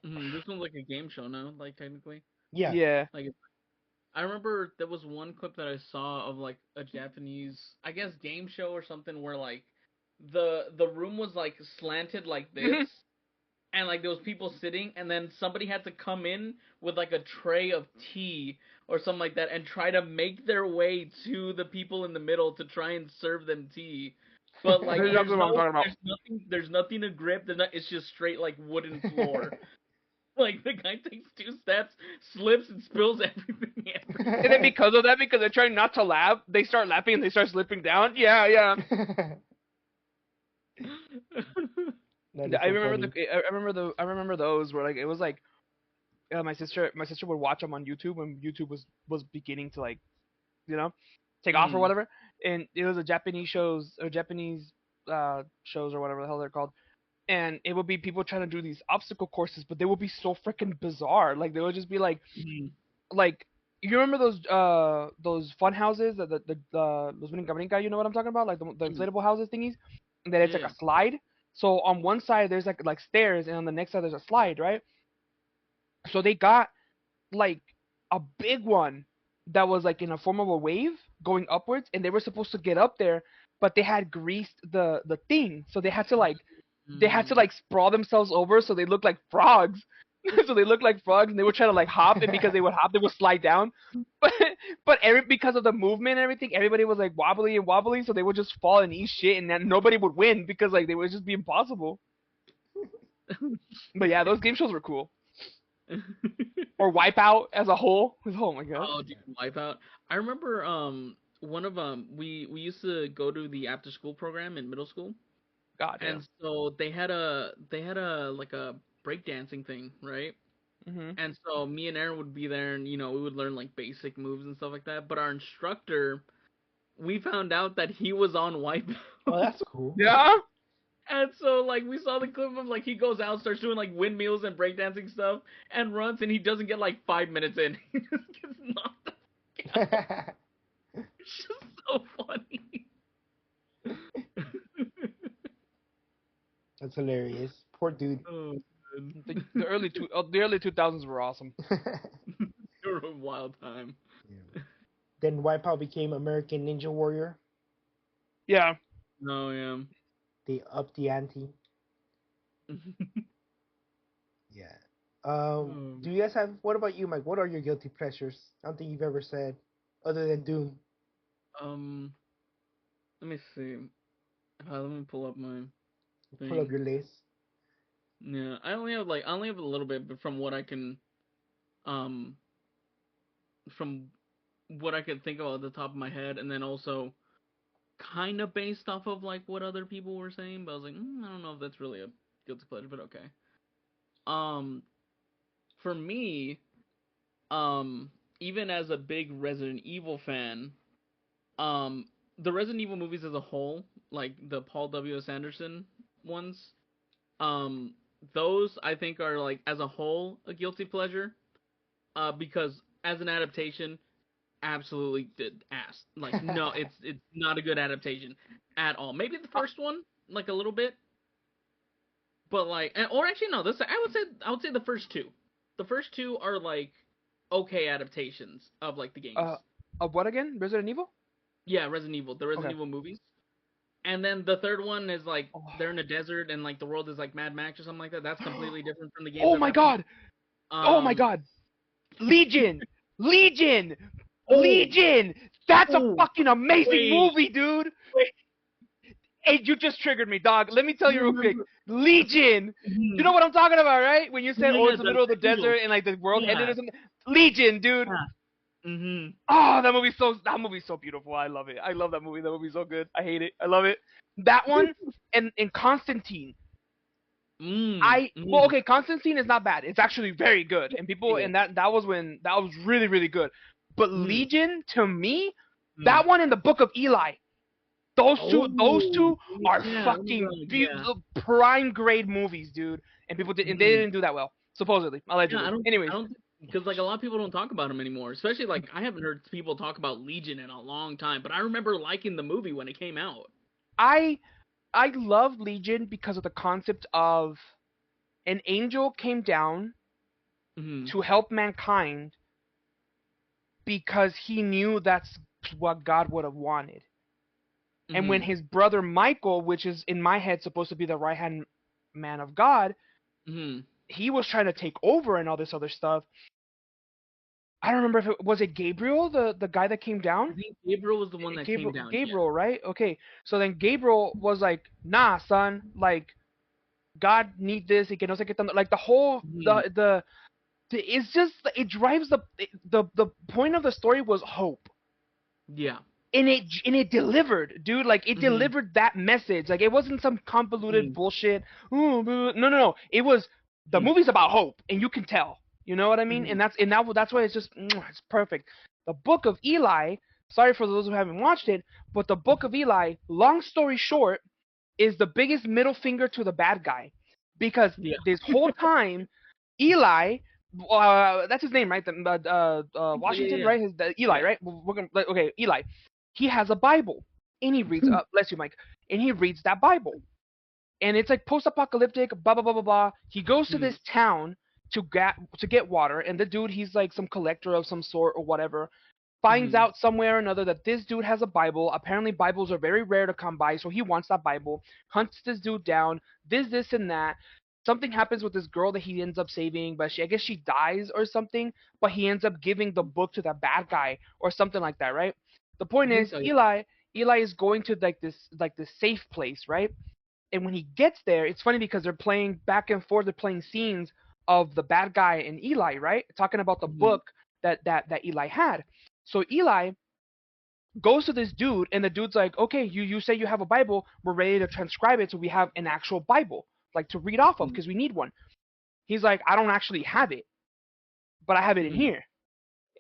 This one's like a game show now, like technically. Yeah. Yeah. Like, I remember there was one clip that I saw of like a Japanese, I guess, game show or something where like the room was like slanted like this, and like there was people sitting, and then somebody had to come in with like a tray of tea or something like that and try to make their way to the people in the middle to try and serve them tea. But like there's nothing to grip. It's just straight like wooden floor. Like the guy takes 2 steps, slips, and spills everything. And then because of that, because they're trying not to laugh, they start laughing and they start slipping down. Yeah. I remember those where like it was like my sister would watch them on YouTube when YouTube was beginning to like take off or whatever, and it was a Japanese shows or Japanese shows or whatever the hell they're called, and it would be people trying to do these obstacle courses, but they would be so freaking bizarre. Like they would just be like like you remember those fun houses that the those brinca, you know what I'm talking about, like the inflatable houses thingies, and then it's like a slide. So on one side there's like stairs, and on the next side there's a slide, right? So they got like a big one that was like in a form of a wave going upwards, and they were supposed to get up there, but they had greased the thing, so they had to like sprawl themselves over so they looked like frogs. So they looked like frogs, and they would try to like hop, and because they would hop, they would slide down. But because of the movement and everything, everybody was like wobbly, so they would just fall and eat shit, and then nobody would win because like they would just be impossible. But yeah, those game shows were cool. Or Wipeout as a whole. Oh my god. Oh, dude, Wipeout. I remember one of we used to go to the after school program in middle school. God. Yeah. And so they had a like a breakdancing thing, right? And so me and Aaron would be there, and we would learn like basic moves and stuff like that. But our instructor, we found out that he was on Wipeout. Oh, that's cool. Yeah. And so, like, we saw the clip of, like, he goes out, starts doing, like, windmills and breakdancing stuff, and runs, and he doesn't get, like, 5 minutes in. He just gets knocked out. It's just so funny. That's hilarious. Poor dude. Oh, the early 2000s were awesome. They were a wild time. Yeah. Then Wipeout became American Ninja Warrior. Yeah. Oh, yeah. They upped the ante. Yeah. Do you guys have? What about you, Mike? What are your guilty pleasures? I don't think you've ever said, other than Doom. Let me see. Let me pull up my thing. Pull up your list. Yeah, I only have a little bit, but um from what I could think of at the top of my head, and then also kind of based off of like what other people were saying. But I was like, I don't know if that's really a guilty pleasure, but okay. Um, for me, um, even as a big Resident Evil fan, um, the Resident Evil movies as a whole, like the Paul W. S. Anderson ones, um, those I think are like as a whole a guilty pleasure. Because as an adaptation, absolutely did ass. Like no, it's not a good adaptation at all. Maybe the Uh, first one, like a little bit, but like, or actually no. This I would say the first two. The first two are like okay adaptations of like the games. uh, of what again? Resident Evil? Yeah, Resident Evil, the Resident Okay. Evil movies. And then the third one is like Oh, they're in a desert and like the world is like Mad Max or something like that. That's completely different from the games oh I've my happened. god! Oh my Um. god! Legion! Legion! Oh. Legion! That's a Oh. fucking amazing Wait. movie, dude! Wait. Hey, you just triggered me, dog. Let me tell You you real quick. remember? Legion! You know Mhm. what I'm talking about, right? When you said, Yeah, oh, yeah, it's the middle of the the angel. desert and like the world ended Yeah. or something. Legion, dude! Yeah. Mhm. Oh, that movie's so beautiful. I love it. I love that movie. That movie's so good. I hate it. I love it. That one and Constantine. Well, Mm. okay, Constantine is not bad. It's actually very good. And people Hate it. and that was really really good. But Mm. Legion to me, Mm. that one and the Book of Eli. Those two Oh. are Yeah. Oh my fucking god. Yeah. prime grade movies, dude. And they Mhm. didn't do that well, supposedly, Yeah. I allegedly. don't. I Anyways, don't. Because like a lot of people don't talk about them anymore. Especially like I haven't heard people talk about Legion in a long time. But I remember liking the movie when it came out. I I love Legion because of the concept of an angel came down Mhm. to help mankind because he knew that's what God would have wanted. And when Mhm. his brother Michael, which is in my head supposed to be the right hand man of God, Mhm. he was trying to take over and all this other stuff. I don't remember if it was Gabriel, the guy that came I down. think Gabriel was the one that came down. Yeah. Gabriel, right? Okay, so then Gabriel was like, "Nah, son, like God need this. Y que no sé qué tanto." Like the whole Mhm. it's just it drives the point of the story was hope. Yeah. And it delivered, dude. Like it Mhm. delivered that message. Like it wasn't some convoluted Mhm. bullshit. Ooh, no. It was the Mhm. movie's about hope, and you can tell. You know what I mean? Mhm. That's why it's just it's perfect. The Book of Eli. Sorry for those who haven't watched it, but the Book of Eli. Long story short, is the biggest middle finger to the bad guy, because Yeah. this whole time, Eli. That's his name, right? Yeah. Yeah. Washington, Yeah. right? Eli, Yeah. right? We're gonna okay, Eli. He has a Bible, and he reads. Bless you, Mike. And he reads that Bible, and it's like post-apocalyptic. Blah blah blah blah blah. He goes to Mhm. this town to get water, and the dude, he's like some collector of some sort or whatever. Finds Mhm. out somewhere or another that this dude has a Bible. Apparently, Bibles are very rare to come by, so he wants that Bible. Hunts this dude down. This, and that. Something happens with this girl that he ends up saving, but I guess she dies or something. But he ends up giving the book to the bad guy or something like that, right? The I point think is, so. Yeah. Eli is going to like this safe place, right? And when he gets there, it's funny because they're playing back and forth. They're playing scenes of the bad guy and Eli, right? Talking about the Mhm. book that Eli had. So Eli goes to this dude, and the dude's like, "Okay, you say you have a Bible. We're ready to transcribe it, so we have an actual Bible, like to read off of, Mhm. because we need one." He's like, "I don't actually have it, but I have it in Mhm. here."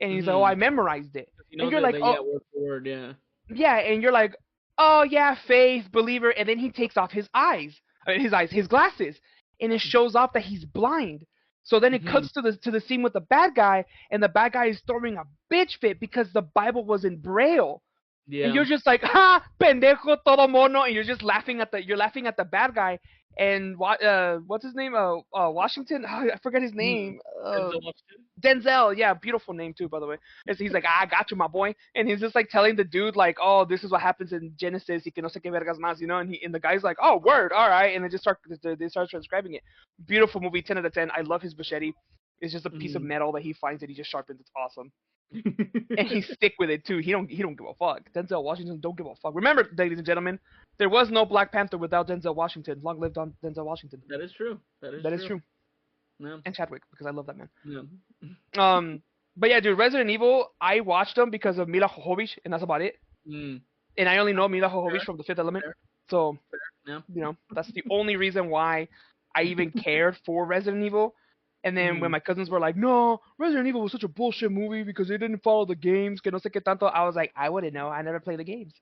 And he's like, "Oh, I Mhm. memorized it." He And knows you're it. like, That "Oh, yeah, word for word. Yeah. yeah," and you're like, "Oh yeah, faith, believer," and then he takes off his glasses, and it shows off that he's blind. So then it Mhm. cuts to the scene with the bad guy, and the bad guy is throwing a bitch fit because the Bible was in Braille. And Yeah. you're just like, ha, pendejo, todo mono, and you're laughing at the bad guy, and what's his name? Washington. I forget his Mhm. name. Denzel Washington. Denzel, yeah, beautiful name too, by the way. And so he's like, I got you, my boy, and he's just like telling the dude like, oh, this is what happens in Genesis, y que no sé qué vergas más, and the guy's like, oh, word, all right, and they start transcribing it. Beautiful movie, 10 out of 10. I love his machete. It's just a piece of Mhm. metal that he finds that he just sharpens. It's awesome. And he stick with it too. He don't give a fuck. Denzel Washington don't give a fuck. Remember, ladies and gentlemen, there was no Black Panther without Denzel Washington. Long live Denzel Washington. That is true. That is That is true. true. Yeah. And Chadwick, because I love that man. Yeah. But yeah, dude, Resident Evil, I watched them because of Mila Jovovich, and that's about it. Mm. And I only know Mila Fair. Jovovich from The Fifth Element, Fair. so Yeah. that's the only reason why I even cared for Resident Evil. And then when my cousins were like, "No, Resident Evil was such a bullshit movie because they didn't follow the games, que no sé qué tanto," I was like, I wouldn't know. I never played the games.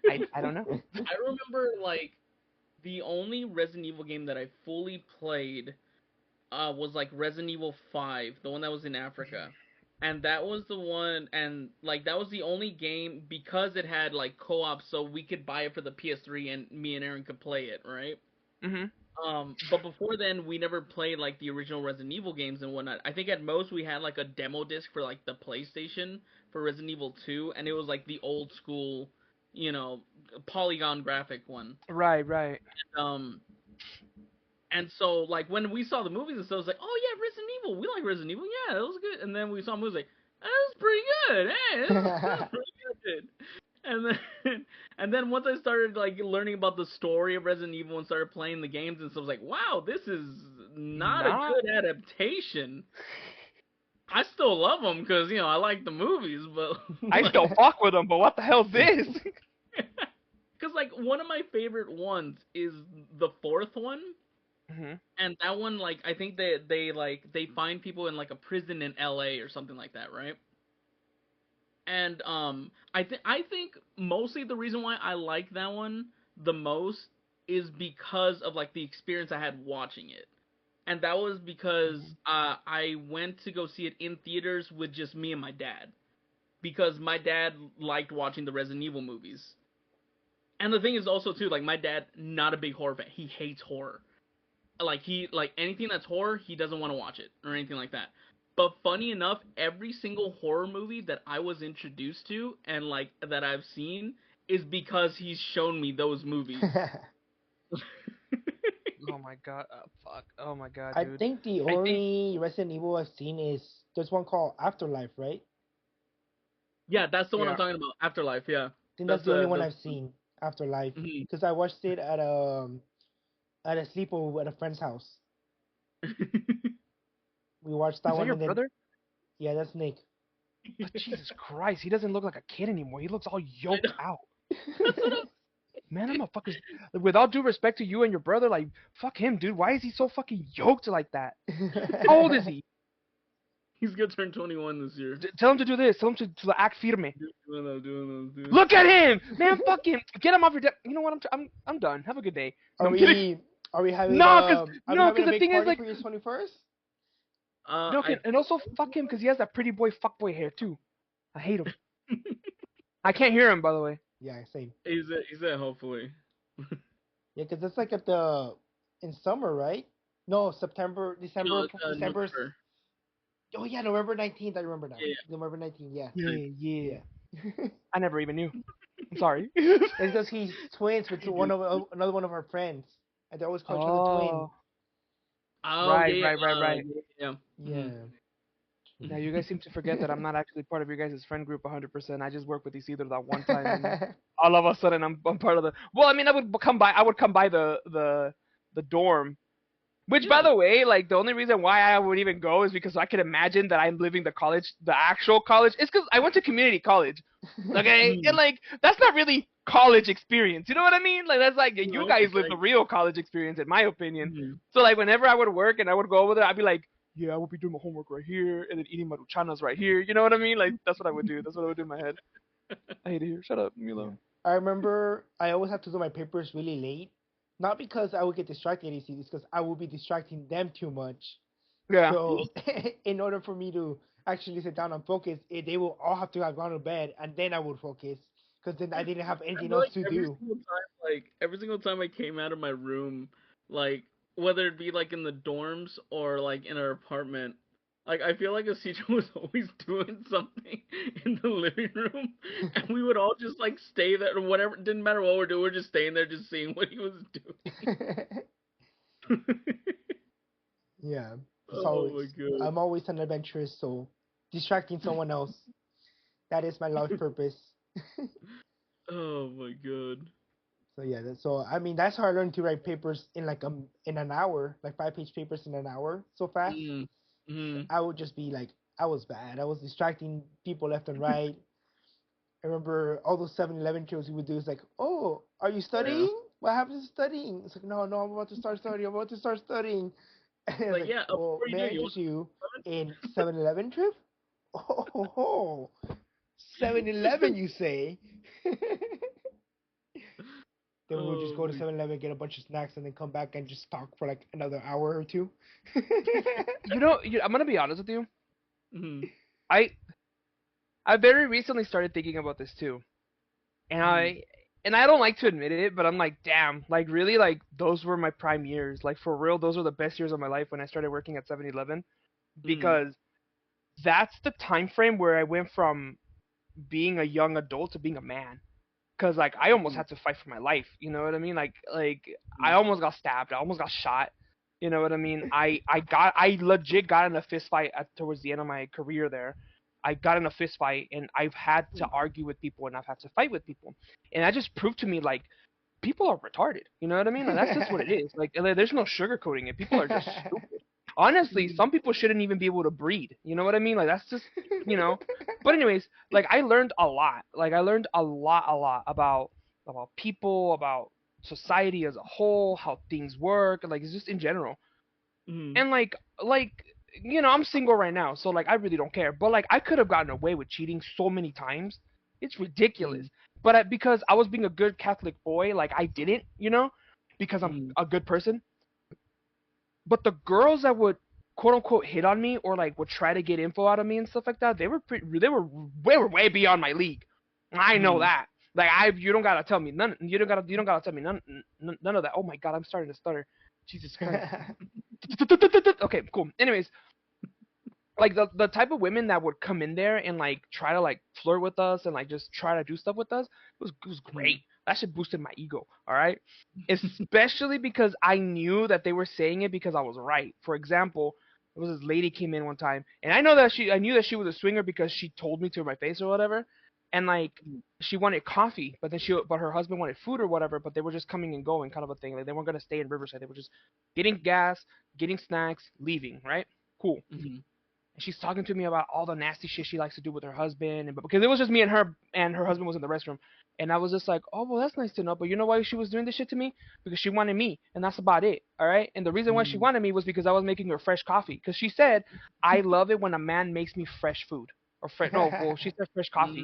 I don't know. I remember like the only Resident Evil game that I fully played was like Resident Evil 5, the one that was in Africa. And that was the one, and like that was the only game because it had like co-op, so we could buy it for the PS3 and me and Aaron could play it, right? Mhm. But before then, we never played like the original Resident Evil games and whatnot. I think at most we had like a demo disc for like the PlayStation for Resident Evil 2, and it was like the old school, polygon graphic one. Right. Um, and so like when we saw the movies and stuff, it was like, oh yeah, Resident Evil, we like Resident Evil, yeah, that was good. And then we saw movies like, that was pretty good, hey, this is pretty good. And then and then once I started like learning about the story of Resident Evil and started playing the games and stuff, I was like, wow, this is not a good adaptation. I still love them because I like the movies, but I still fuck with them. But what the hell's this? Because like one of my favorite ones is the fourth one. Mhm. And that one, like, I think they find people in like a prison in LA or something like that, right? And I think mostly the reason why I like that one the most is because of like the experience I had watching it. And that was because I went to go see it in theaters with just me and my dad. Because my dad liked watching the Resident Evil movies. And the thing is also too, like my dad, not a big horror fan. He hates horror. Like anything that's horror, he doesn't want to watch it or anything like that. But funny enough, every single horror movie that I was introduced to and like that I've seen is because he's shown me those movies. Oh my god, fuck. Oh my god, I dude. think the only Resident Evil I've seen is there's one called Afterlife, right? Yeah, that's the one I'm Yeah. talking about. Afterlife, yeah. I think that's the only one I've seen. Afterlife, Mhm. because I watched it at a sleepover at a friend's house. We watched that Is that one, your and then brother? yeah, that's Nick. But Jesus Christ, he doesn't look like a kid anymore. He looks all yoked out. That's what Man, I'm a fucking. Without due respect to you and your brother, like, fuck him, dude. Why is he so fucking yoked like that? How old is he? He's gonna turn 21 this year. Tell him to do this. Tell him to act firme. Doing those, dude. Look at him, man. Fuck him. Get him off your deck. You know what? I'm done. Have a good day. No, Are I'm kidding. we having No, a because the big thing is party like for your 21st? no, and also fuck him because he has that pretty boy fuckboy hair too. I hate him. I can't hear him, by the way. Yeah, same. He said hopefully. Yeah, because it's like in summer, right? No, September, December, No, December. November. Oh yeah, November 19th. I remember now. Yeah. November 19th. Yeah. Yeah. I never even knew. I'm sorry. It's because he's twins with another one of our friends, and they always call each other twin. Oh, Right. Yeah. Yeah. Now you guys seem to forget that I'm not actually part of your guys' friend group 100%. I just work with Isidro that one time. And all of a sudden, I'm part of the. Well, I mean, I would come by the dorm. Which, by the way, like the only reason why I would even go is because I could imagine that I'm living the actual college. It's because I went to community college, okay, and like that's not really college experience. You know what I mean? Like that's like you guys live the real college experience, in my opinion. So like whenever I would work and I would go over there, I'd be like, yeah, I would be doing my homework right here and then eating my duchanas right here. You know what I mean? Like that's what I would do. That's what I would do in my head. I hate it here. Shut up, Milo. Yeah. I remember I always have to do my papers really late. Not because I would get distracted, it's because I would be distracting them too much. Yeah. So, in order for me to actually sit down and focus, they will all have to have gone to bed, and then I would focus. Because then I didn't have anything else to do. Every single time I came out of my room, like, whether it be, like, in the dorms or, like, in our apartment, like, I feel like Isidro was always doing something in the living room, and we would all just, like, stay there, or whatever, it didn't matter what we're doing, we're just staying there just seeing what he was doing. Yeah. It's Oh always my god. I'm always an adventurous soul, distracting someone else. That is my life purpose. Oh my god. So yeah, so I mean that's how I learned to write papers in like in an hour, like 5-page papers in an hour, so fast. Mm. Mm. I would just be like, I was bad. I was distracting people left and right. I remember all those 7-Eleven trips we would do. Is like, oh, are you Yeah. studying? What happened to studying? It's like, no, I'm about to start studying. I'm about to start studying. And it's Like like, yeah. well, Before you may do, I you want interest you to in 7-Eleven trip? Oh, 7-Eleven, you say? Then we would just Oh go to my. 7-Eleven, get a bunch of snacks, and then come back and just talk for like another hour or two. I'm gonna be honest with you. Mm. I I very recently started thinking about this too, and Mm. I don't like to admit it, but I'm like, damn, like really, like those were my prime years. Like for real, those were the best years of my life when I started working at 7-Eleven, Mm. because that's the time frame where I went from being a young adult to being a man. Cause like I almost Mm. had to fight for my life. You know what I mean? Like I Mm. almost got stabbed. I almost got shot. You know what I mean? I legit got in a fist fight towards the end of my career there. I got in a fist fight and I've had to argue with people and I've had to fight with people. And that just proved to me like people are retarded. You know what I mean? Like that's just what it is. Like there's no sugarcoating it. People are just stupid. Honestly, Mm. some people shouldn't even be able to breed. You know what I mean? Like that's just you know. But anyways, like I learned a lot. Like I learned a lot about people, about society as a whole, how things work, like it's just in general. Mm. And like I'm single right now, so like I really don't care. But like I could have gotten away with cheating so many times. It's ridiculous. Mm. But because I was being a good Catholic boy, like I didn't, because I'm Mm. a good person. But the girls that would quote unquote hit on me or like would try to get info out of me and stuff like that, they were way beyond my league. I know Mm. that. Like you don't gotta tell me none. You don't gotta tell me none of that. Oh my god, I'm starting to stutter. Jesus Christ. Okay, cool. Anyways, like the type of women that would come in there and like try to like flirt with us and like just try to do stuff with us, it was great. Mm. That shit boosted my ego. All right, especially because I knew that they were saying it because I was right. For example, there was this lady came in one time, and I knew that she was a swinger because she told me to my face or whatever, and like she wanted coffee, but her husband wanted food or whatever, but they were just coming and going kind of a thing. Like they weren't gonna stay in Riverside. They were just getting gas, getting snacks, leaving. Right? Cool. Mm. And she's talking to me about all the nasty shit she likes to do with her husband, and because it was just me and her husband was in the restroom, and I was just like, oh well, that's nice to know. But you know why she was doing this shit to me? Because she wanted me, and that's about it. All right. And the reason why she Mm. wanted me was because I was making her fresh coffee. Because she said, I love it when a man makes me fresh food or no, well, she said fresh coffee,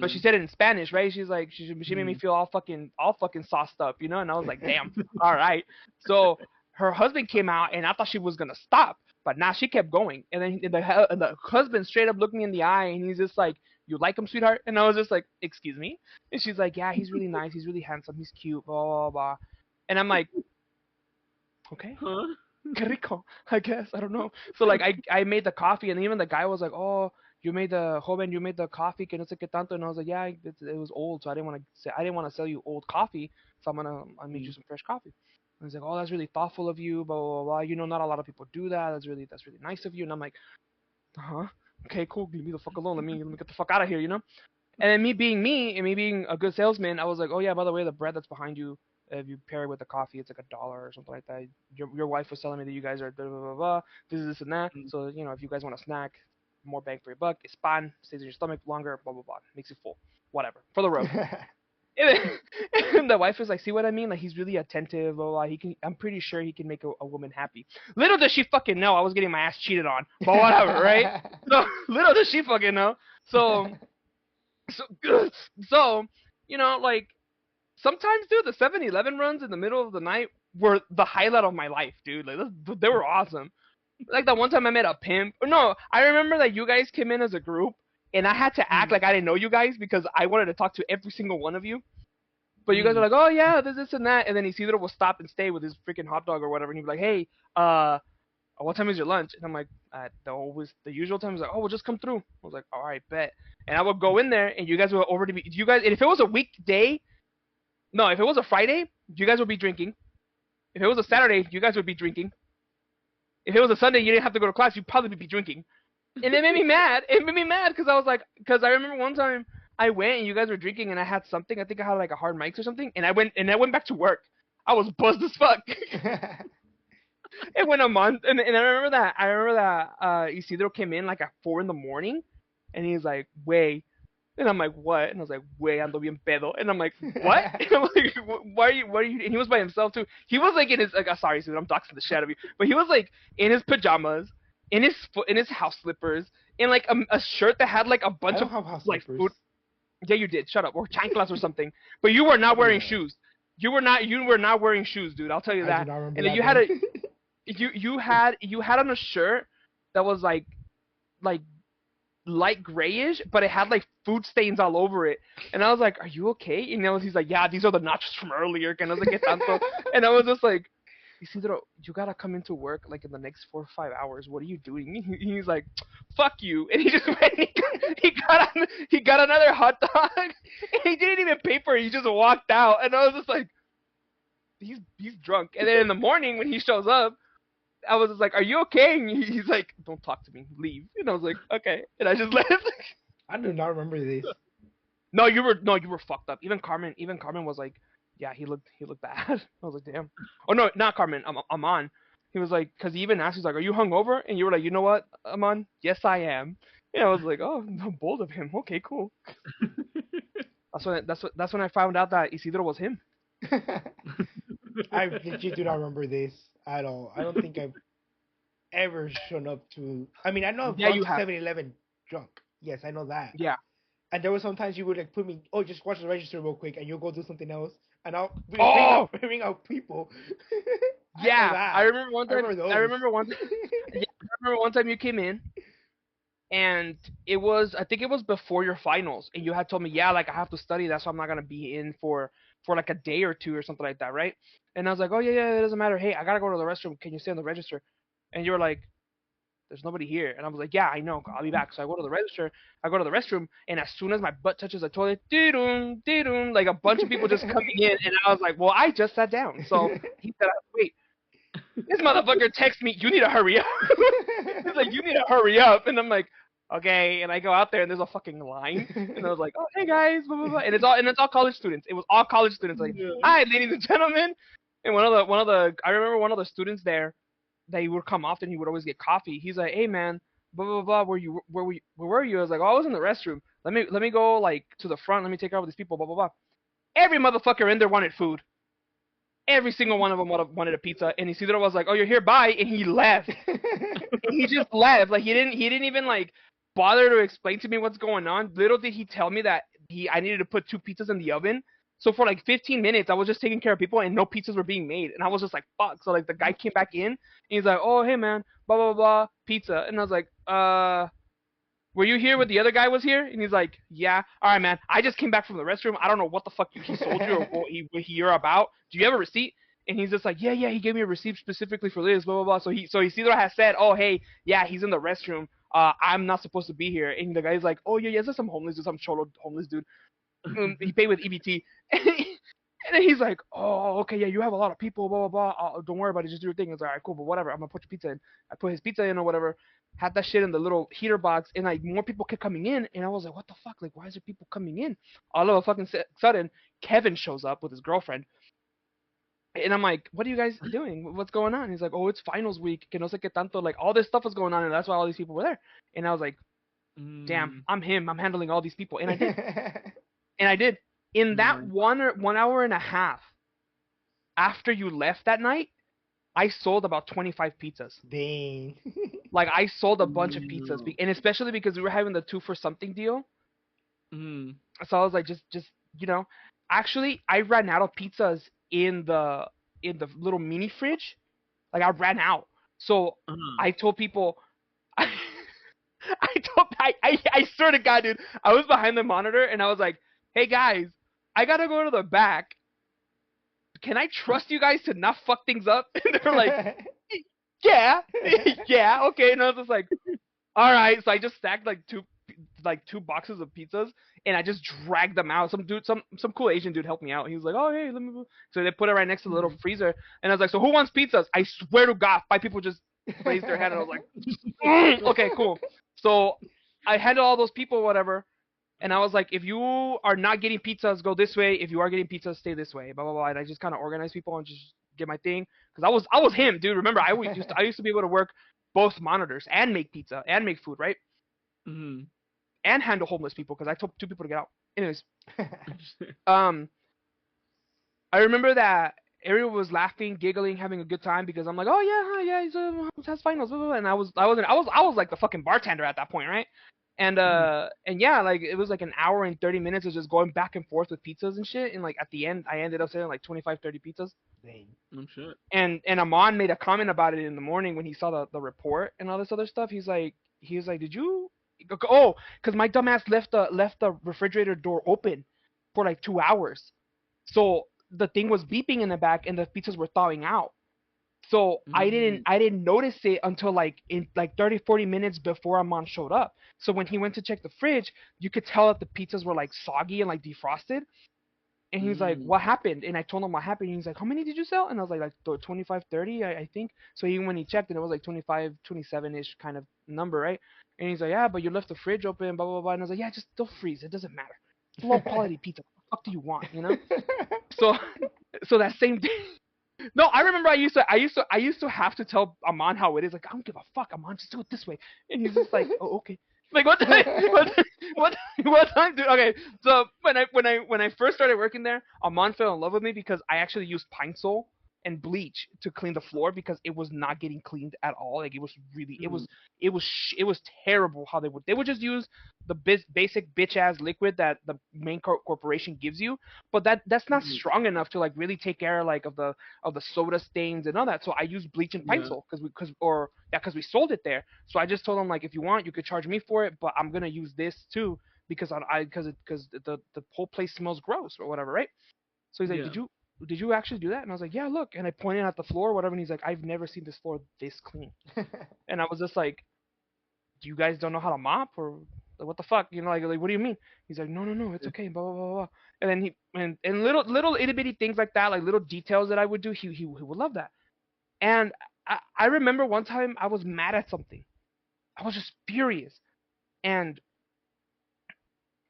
but she Mm. said it in Spanish, right? She's like, she made me Mm. feel all fucking sauced up, And I was like, damn, all right. So her husband came out, and I thought she was gonna stop, but now she kept going. And then the husband straight up looked me in the eye, and he's just like, "You like him, sweetheart?" And I was just like, "Excuse me?" And she's like, "Yeah, he's really nice. He's really handsome. He's cute." Blah blah blah. And I'm like, "Okay, Huh? qué rico, I guess. I don't know." So like I made the coffee, and even the guy was like, "Oh, you made the coffee, que no sé qué tanto." And I was like, "Yeah, it was old, so I didn't want to sell you old coffee, so I made you Mm. some fresh coffee." And he's like, "Oh, that's really thoughtful of you, blah blah blah. Not a lot of people do that. That's really nice of you." And I'm like, "Uh huh. Okay, cool. Leave me the fuck alone. Let me get the fuck out of here." And then me being me and me being a good salesman, I was like, "Oh yeah, by the way, the bread that's behind you, if you pair it with the coffee, it's like $1 or something like that. Your wife was telling me that you guys are blah blah blah, blah this and that. Mm. So if you guys want a snack, more bang for your buck. It's pan, stays in your stomach longer, blah blah blah, makes you full, whatever for the road." And the wife was like, "See what I mean? Like he's really attentive. Blah, blah, blah. He can. I'm pretty sure he can make a woman happy." Little does she fucking know I was getting my ass cheated on, but whatever, right? So little does she fucking know. So so so like sometimes, dude, the 7-Eleven runs in the middle of the night were the highlight of my life, dude. Like they were awesome. Like that one time I met a pimp. No, I remember that you guys came in as a group, and I had to act Mm. like I didn't know you guys because I wanted to talk to every single one of you. But you guys are Mm. like, "Oh yeah, this and that," and then Isidro will stop and stay with his freaking hot dog or whatever, and he'd be like, "Hey, what time is your lunch?" And I'm like, the usual time." He's like, "Oh, well, just come through." I was like, "All right, bet." And I would go in there, and you guys would already be. You guys, and if it was a weekday, no, if it was a Friday, you guys would be drinking. If it was a Saturday, you guys would be drinking. If it was a Sunday, you didn't have to go to class. You'd probably be drinking. And it made me mad. It made me mad because I was like, because I remember one time I went and you guys were drinking and I had something. I think I had like a hard mics or something. And I went back to work. I was buzzed as fuck. It went a month, and I remember that. Isidro came in like at 4 a.m, and he's like, "Way," and I'm like, "What?" And I was like, "Way, ando bien pedo," and I'm like, "What?" And I'm like, Why are you?" And he was by himself too. He was like in his like, sorry, Isidro, I'm doxing the shit out of you, but he was like in his pajamas, in his house slippers, in like a shirt that had like a bunch I don't of have house like slippers. food. Yeah, you did. Shut up. Or chanclas or something. But you were not wearing shoes. You were not wearing shoes, dude. I'll tell you I that. do not remember And that then you had a then. you had on a shirt that was like light grayish, but it had like food stains all over it. And I was like, "Are you okay?" And he's like, "Yeah, these are the nachos from earlier." And I was like, "¿Qué tanto?" And I was just like, "Isidro, you gotta come into work like in the next 4 or 5 hours. What are you doing?" He's like, "Fuck you!" And he just went. And he got another hot dog. And he didn't even pay for it. He just walked out. And I was just like, he's drunk. And then in the morning when he shows up, I was just like, "Are you okay?" And he's like, "Don't talk to me. Leave." And I was like, "Okay." And I just left. I do not remember this. No, you were fucked up. Even Carmen was like, "Yeah, he looked bad." I was like, "Damn." Oh no, not Carmen. Aman. He was like, because he even asked, he's like, "Are you hungover?" And you were like, "You know what, Aman? Yes, I am." And I was like, "Oh, no, bold of him. Okay, cool." That's when I found out that Isidro was him. I legit do not remember this at all. I don't think I've ever shown up to. I mean, I know I've Yeah, gone you to have. 7-Eleven drunk. Yes, I know that. Yeah. And there were sometimes you would like put me, oh, just watch the register real quick, and you'll go do something else, and I'll Oh, bring out people. I know yeah. I that. remember one I time. remember I those. remember one. Yeah, I remember one time you came in, and I think it was before your finals, and you had told me, "Yeah, like I have to study, that's why I'm not gonna be in for like a day or two or something like that, right?" And I was like, "Oh yeah, it doesn't matter. Hey, I gotta go to the restroom. Can you stay on the register?" And you were like, "There's nobody here." And I was like, "Yeah, I know. I'll be back." So I go to the register. I go to the restroom, and as soon as my butt touches the toilet, dee-doom, dee-doom, like a bunch of people just coming in, and I was like, "Well, I just sat down." So he said, "Wait, this motherfucker texts me, you need to hurry up." He's like, "You need to hurry up." And I'm like, "Okay." And I go out there and there's a fucking line. And I was like, "Oh, hey guys, blah, blah, blah." And it's all college students. It was all college students. Like, Yeah. "Hi, ladies and gentlemen." And I remember one of the students there, that he would come often, he would always get coffee. He's like, "Hey man, blah blah blah, where were you?" I was like, "Oh, I was in the restroom. Let me go like to the front, let me take care of these people, blah blah blah." Every motherfucker in there wanted food. Every single one of them wanted a pizza, and Isidro was like, "Oh, you're here, bye," and he left. He just left. Like he didn't even like bother to explain to me what's going on. Little did he tell me that I needed to put 2 pizzas in the oven. So for like 15 minutes, I was just taking care of people, and no pizzas were being made, and I was just like, "Fuck!" So like the guy came back in, and he's like, "Oh, hey man, blah blah blah, pizza," and I was like, "Were you here when the other guy was here?" And he's like, "Yeah." "All right, man. I just came back from the restroom. I don't know what the fuck he sold you or what you're about. Do you have a receipt?" And he's just like, "Yeah, yeah. He gave me a receipt specifically for this, blah blah blah." So Isidro has said, "Oh, hey, yeah, he's in the restroom. I'm not supposed to be here." And the guy's like, "Oh yeah, yeah, there's some homeless dude, some cholo homeless dude. He paid with EBT." And then he's like, "Oh, okay, yeah, you have a lot of people, blah blah blah. Don't worry about it, just do your thing." It's like, "All right, cool, but whatever. I'm gonna put your pizza in." I put his pizza in or whatever. Had that shit in the little heater box, and like more people kept coming in, and I was like, "What the fuck? Like, why is there people coming in?" All of a fucking sudden, Kevin shows up with his girlfriend, and I'm like, "What are you guys doing? What's going on?" He's like, "Oh, it's finals week. Que no sé qué tanto. Like, all this stuff was going on, and that's why all these people were there." And I was like, "Damn, Mm, I'm him. I'm handling all these people," and I did, and I did. In that nice. 1 hour and a half after you left that night, I sold about 25 pizzas. Dang. Like I sold a bunch of pizzas, No. and especially because we were having the 2 for something deal. Mm. So I was like, just you know, actually, I ran out of pizzas in the little mini fridge. Like I ran out. So Uh-huh. I told people, I swear to God, dude, I was behind the monitor and I was like, "Hey guys, I gotta go to the back. Can I trust you guys to not fuck things up?" And they're like, "Yeah, yeah, okay." And I was just like, "All right." So I just stacked like two boxes of pizzas, and I just dragged them out. Some cool Asian dude helped me out. He was like, "Oh hey, let me." So they put it right next to the little freezer, and I was like, "So who wants pizzas?" I swear to God, 5 people just raised their hand, and I was like, okay, cool. So I handled all those people, whatever, and I was like, if you are not getting pizzas, go this way. If you are getting pizzas, stay this way. Blah blah blah. And I just kind of organized people and just did my thing because I was him, dude. Remember, I used to be able to work both monitors and make pizza and make food, right? Mm-hmm. And handle homeless people because I told 2 people to get out. Anyways, um, I remember that everyone was laughing, giggling, having a good time because I'm like, oh yeah, he's has finals, blah, blah, blah. And I was like the fucking bartender at that point, right? And yeah, like it was like an hour and 30 minutes of just going back and forth with pizzas and shit. And like at the end, I ended up selling like 25, 30 pizzas. Dang. Oh shit. And Amon made a comment about it in the morning when he saw the report and all this other stuff. He was like, did you? Oh, because my dumbass left the refrigerator door open for like 2 hours, so the thing was beeping in the back and the pizzas were thawing out. So I didn't notice it until like in like 30, 40 minutes before Amon showed up. So when he went to check the fridge, you could tell that the pizzas were like soggy and like defrosted. And he's like, what happened? And I told him what happened. And he's like, how many did you sell? And I was like 25, 30, I think. So even when he checked, and it was like 25, 27-ish kind of number, right? And he's like, yeah, but you left the fridge open, blah, blah, blah. And I was like, yeah, just don't freeze. It doesn't matter. It's low quality pizza. What the fuck do you want, you know? So that same day. No, I remember I used to have to tell Amon how it is. Like, I don't give a fuck, Amon, just do it this way. And he's just like, oh, okay. Like what time? What time, dude? Okay, so when I first started working there, Amon fell in love with me because I actually used Pine Sol and bleach to clean the floor because it was not getting cleaned at all. Like it was really, it was terrible how they would just use the basic bitch ass liquid that the main corporation gives you, but that's not strong enough to like really take care like of the soda stains and all that. So I used bleach and Pine Sol because we sold it there. So I just told them like, if you want, you could charge me for it, but I'm gonna use this too because because the whole place smells gross or whatever, right? So he's like, did you actually do that? And I was like, yeah, look. And I pointed at the floor or whatever, and he's like, I've never seen this floor this clean. And I was just like, do you guys don't know how to mop or like, what the fuck? You know, like what do you mean? He's like, no, it's okay, blah blah blah blah. And then and little itty bitty things like that, like little details that I would do, he would love that. And I remember one time I was mad at something. I was just furious, and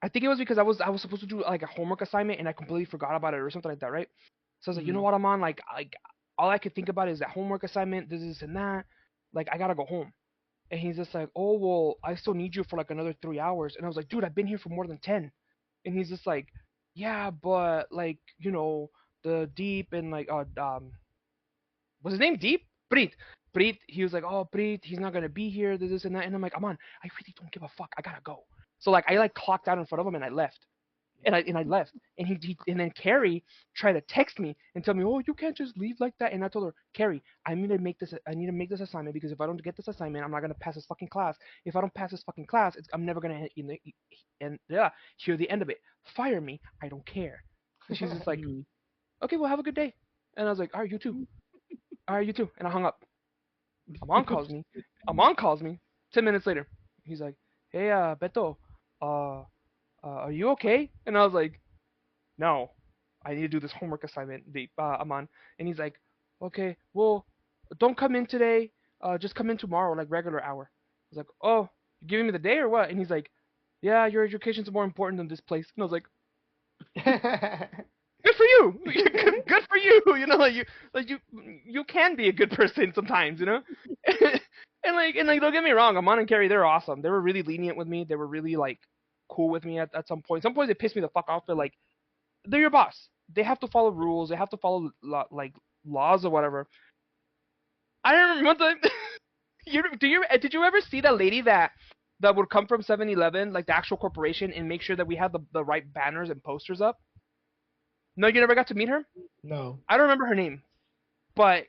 I think it was because I was supposed to do like a homework assignment and I completely forgot about it or something like that, right? So I was like, you know what, I'm on like all I could think about is that homework assignment, this and that. Like I gotta go home. And he's just like, oh well, I still need you for like another 3 hours. And I was like, dude, I've been here for more than 10. And he's just like, yeah, but like the Deep and like was his name Deep? Preet. Preet. He was like, oh Preet, he's not gonna be here, this and that. And I'm like, Aman, I really don't give a fuck. I gotta go. So like I like clocked out in front of him and I left. And I left. And he and then Carrie tried to text me and tell me, oh, you can't just leave like that. And I told her, Carrie, I need to make this assignment because if I don't get this assignment, I'm not gonna pass this fucking class. If I don't pass this fucking class, I'm never gonna hear the end of it. Fire me. I don't care. And she's just like, okay, well have a good day. And I was like, all right, you too. All right, you too. And I hung up. Amon calls me 10 minutes later. He's like, hey, Beto, are you okay? And I was like, no, I need to do this homework assignment, Amon. And he's like, okay, well, don't come in today. Just come in tomorrow, like regular hour. I was like, oh, you giving me the day or what? And he's like, yeah, your education's more important than this place. And I was like, good for you. Good for you. You know, you can be a good person sometimes, you know. and like don't get me wrong, Amon and Carrie, they're awesome. They were really lenient with me. They were really like cool with me at some point. Some points they pissed me the fuck off, but like they're your boss. They have to follow rules. They have to follow like laws or whatever. I don't remember one time. Did you ever see that lady that would come from 7-Eleven, like the actual corporation, and make sure that we had the right banners and posters up? No, you never got to meet her? No. I don't remember her name, but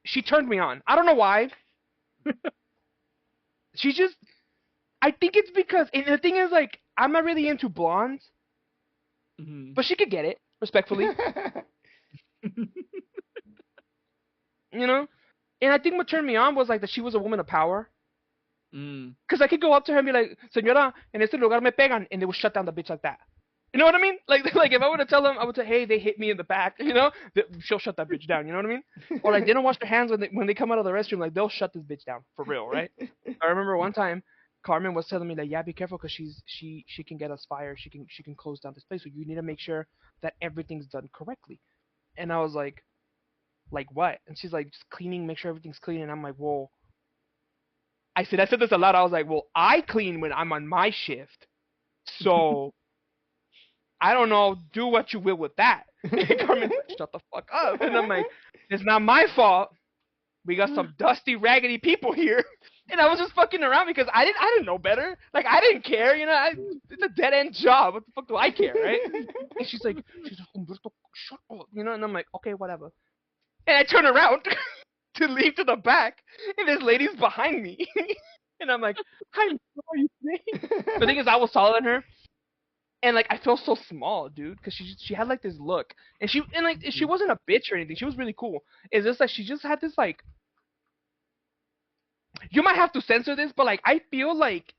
she turned me on. I don't know why. She just, I think it's because, and the thing is, like, I'm not really into blondes, but she could get it, respectfully. You know? And I think what turned me on was, like, that she was a woman of power. Because I could go up to her and be like, Señora, en este lugar me pegan, and they would shut down the bitch like that. You know what I mean? Like if I were to tell them, I would say, hey, they hit me in the back. She'll shut that bitch down. You know what I mean? Or like they don't wash their hands when they come out of the restroom. Like they'll shut this bitch down for real, right? I remember one time, Carmen was telling me like, yeah, be careful because she can get us fired. She can close down this place. So you need to make sure that everything's done correctly. And I was like what? And she's like, just cleaning, make sure everything's clean. And I'm like, well, I said this a lot. I was like, well, I clean when I'm on my shift. So I don't know, do what you will with that. And Carmen's like, shut the fuck up. And I'm like, it's not my fault. We got some dusty, raggedy people here. And I was just fucking around because I didn't know better. Like I didn't care, it's a dead end job. What the fuck do I care, right? And she's like, Humberto, shut up, and I'm like, okay, whatever. And I turn around to leave to the back, and this lady's behind me. And I'm like, I'm sorry. The thing is, I was taller than her. And like I feel so small, dude, because she had like this look, and she wasn't a bitch or anything. She was really cool. It's just like she just had this like. You might have to censor this, but like I feel like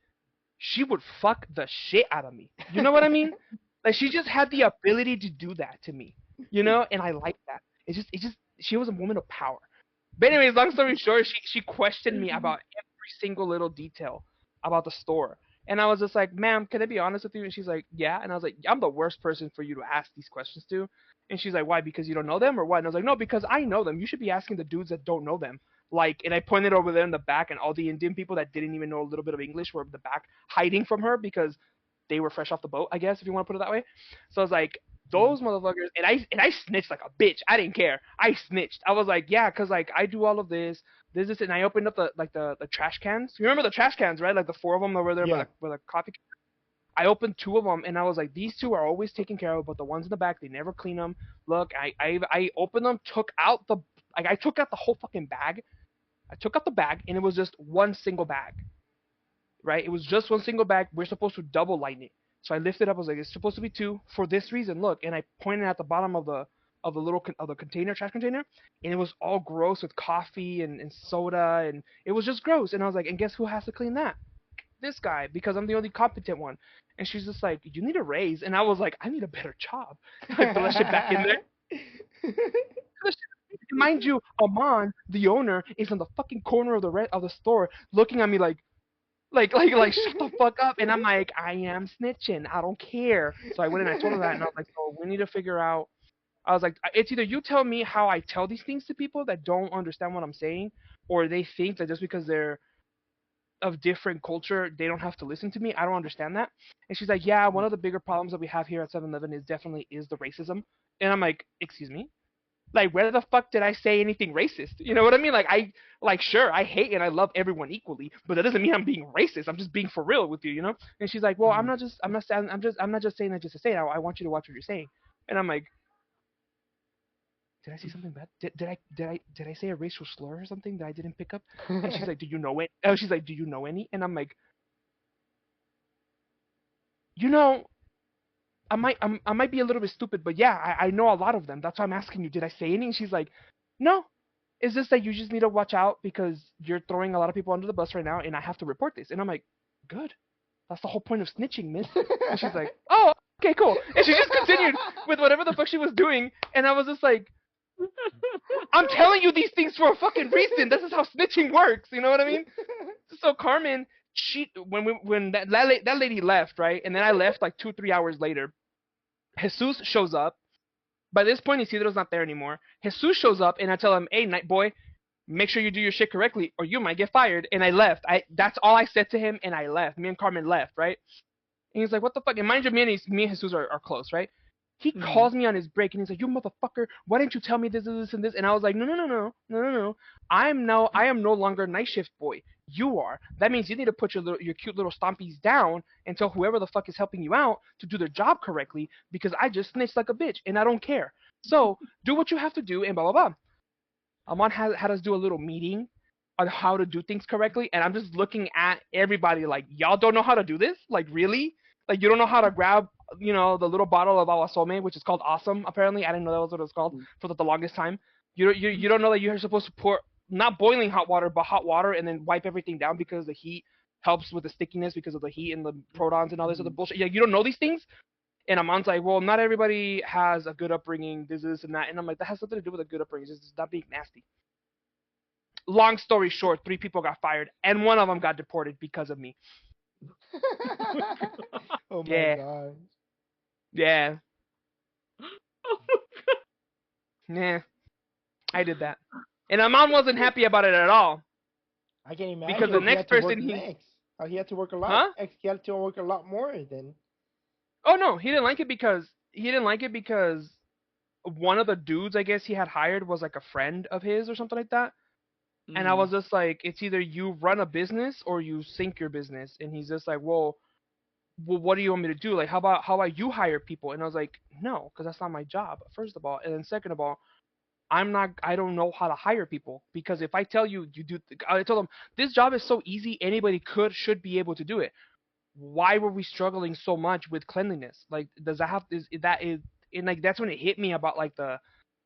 she would fuck the shit out of me. You know what I mean? Like she just had the ability to do that to me, and I like that. It's just she was a woman of power. But anyways, long story short, she questioned me about every single little detail about the store. And I was just like, ma'am, can I be honest with you? And she's like, yeah. And I was like, I'm the worst person for you to ask these questions to. And she's like, why? Because you don't know them or what? And I was like, no, because I know them. You should be asking the dudes that don't know them. Like, and I pointed over there in the back, and all the Indian people that didn't even know a little bit of English were in the back hiding from her because they were fresh off the boat, I guess, if you want to put it that way. So I was like, those motherfuckers, and I snitched like a bitch. I didn't care. I snitched. I was like, yeah, cause like I do all of this, and I opened up the trash cans. You remember the trash cans, right? Like the four of them that were there by the coffee. I opened two of them, and I was like, these two are always taken care of, but the ones in the back, they never clean them. Look, I opened them, I took out the whole fucking bag. I took out the bag, and it was just one single bag, right? It was just one single bag. We're supposed to double lighten it. So I lifted up. I was like, it's supposed to be two for this reason. Look, and I pointed at the bottom of the little of the container, trash container, and it was all gross with coffee and soda, and it was just gross. And I was like, and guess who has to clean that? This guy, because I'm the only competent one. And she's just like, you need a raise. And I was like, I need a better job. I flush it back in there. Mind you, Aman, the owner, is in the fucking corner of the store, looking at me like shut the fuck up. And I'm like, I am snitching. I don't care. So I went and I told her that, and I was like, so we need to figure out. I was like, it's either you tell me how I tell these things to people that don't understand what I'm saying, or they think that just because they're of different culture, they don't have to listen to me. I don't understand that. And she's like, yeah, one of the bigger problems that we have here at 7-Eleven is the racism. And I'm like, excuse me? Like, where the fuck did I say anything racist? You know what I mean? Sure, I hate and I love everyone equally, but that doesn't mean I'm being racist. I'm just being for real with you. And she's like, well, I'm not just saying that just to say it. I want you to watch what you're saying. And I'm like, did I say something bad? Did I say a racial slur or something that I didn't pick up? And she's like, do you know it? Oh, she's like, do you know any? And I'm like, I might be a little bit stupid, but yeah, I know a lot of them. That's why I'm asking you, did I say any? And she's like, no. It's just that you just need to watch out because you're throwing a lot of people under the bus right now, and I have to report this. And I'm like, good. That's the whole point of snitching, miss. And she's like, oh, okay, cool. And she just continued with whatever the fuck she was doing, and I was just like, I'm telling you these things for a fucking reason. This is how snitching works. You know what I mean? So Carmen, when that lady left, right, and then I left like 2-3 hours later. Jesus shows up. By this point, Isidro's not there anymore. Jesus shows up, and I tell him, hey, night boy, make sure you do your shit correctly, or you might get fired. And I left. That's all I said to him, and I left. Me and Carmen left, right? And he's like, what the fuck? And mind you, me and Jesus are close, right? He calls me on his break, and he's like, you motherfucker, why didn't you tell me this, and this? And I was like, no. I am no longer night shift boy. You are. That means you need to put your cute little stompies down and tell whoever the fuck is helping you out to do their job correctly, because I just snitched like a bitch, and I don't care. So, do what you have to do, and blah, blah, blah. Amon had us do a little meeting on how to do things correctly, and I'm just looking at everybody like, y'all don't know how to do this? Like, really? Like, you don't know how to grab, the little bottle of awasome, which is called awesome, apparently. I didn't know that was what it was called for the longest time. You don't know that you're supposed to pour, not boiling hot water, but hot water, and then wipe everything down because the heat helps with the stickiness because of the heat and the protons and all this other bullshit. Yeah, you don't know these things? And Aman's like, well, not everybody has a good upbringing, this, and that. And I'm like, that has nothing to do with a good upbringing. It's just not being nasty. Long story short, 3 people got fired, and one of them got deported because of me. Oh my Yeah, god. yeah, Oh my god. yeah. I did that, and Aman wasn't happy about it at all I can because imagine the how he next had to work person next. How he had to work a lot. huh? He had to work a lot more than. Oh no, he didn't like it because one of the dudes I guess he had hired was like a friend of his or something like that. And I Mm. was just like, it's either you run a business or you sink your business. And he's just like, well, what do you want me to do? Like, how about you hire people? And I was like, no, because that's not my job, first of all. And then second of all, I don't know how to hire people because if I tell you you do, I told him this job is so easy, anybody should be able to do it. Why were we struggling so much with cleanliness? Like, does that have is that is and like that's when it hit me about like the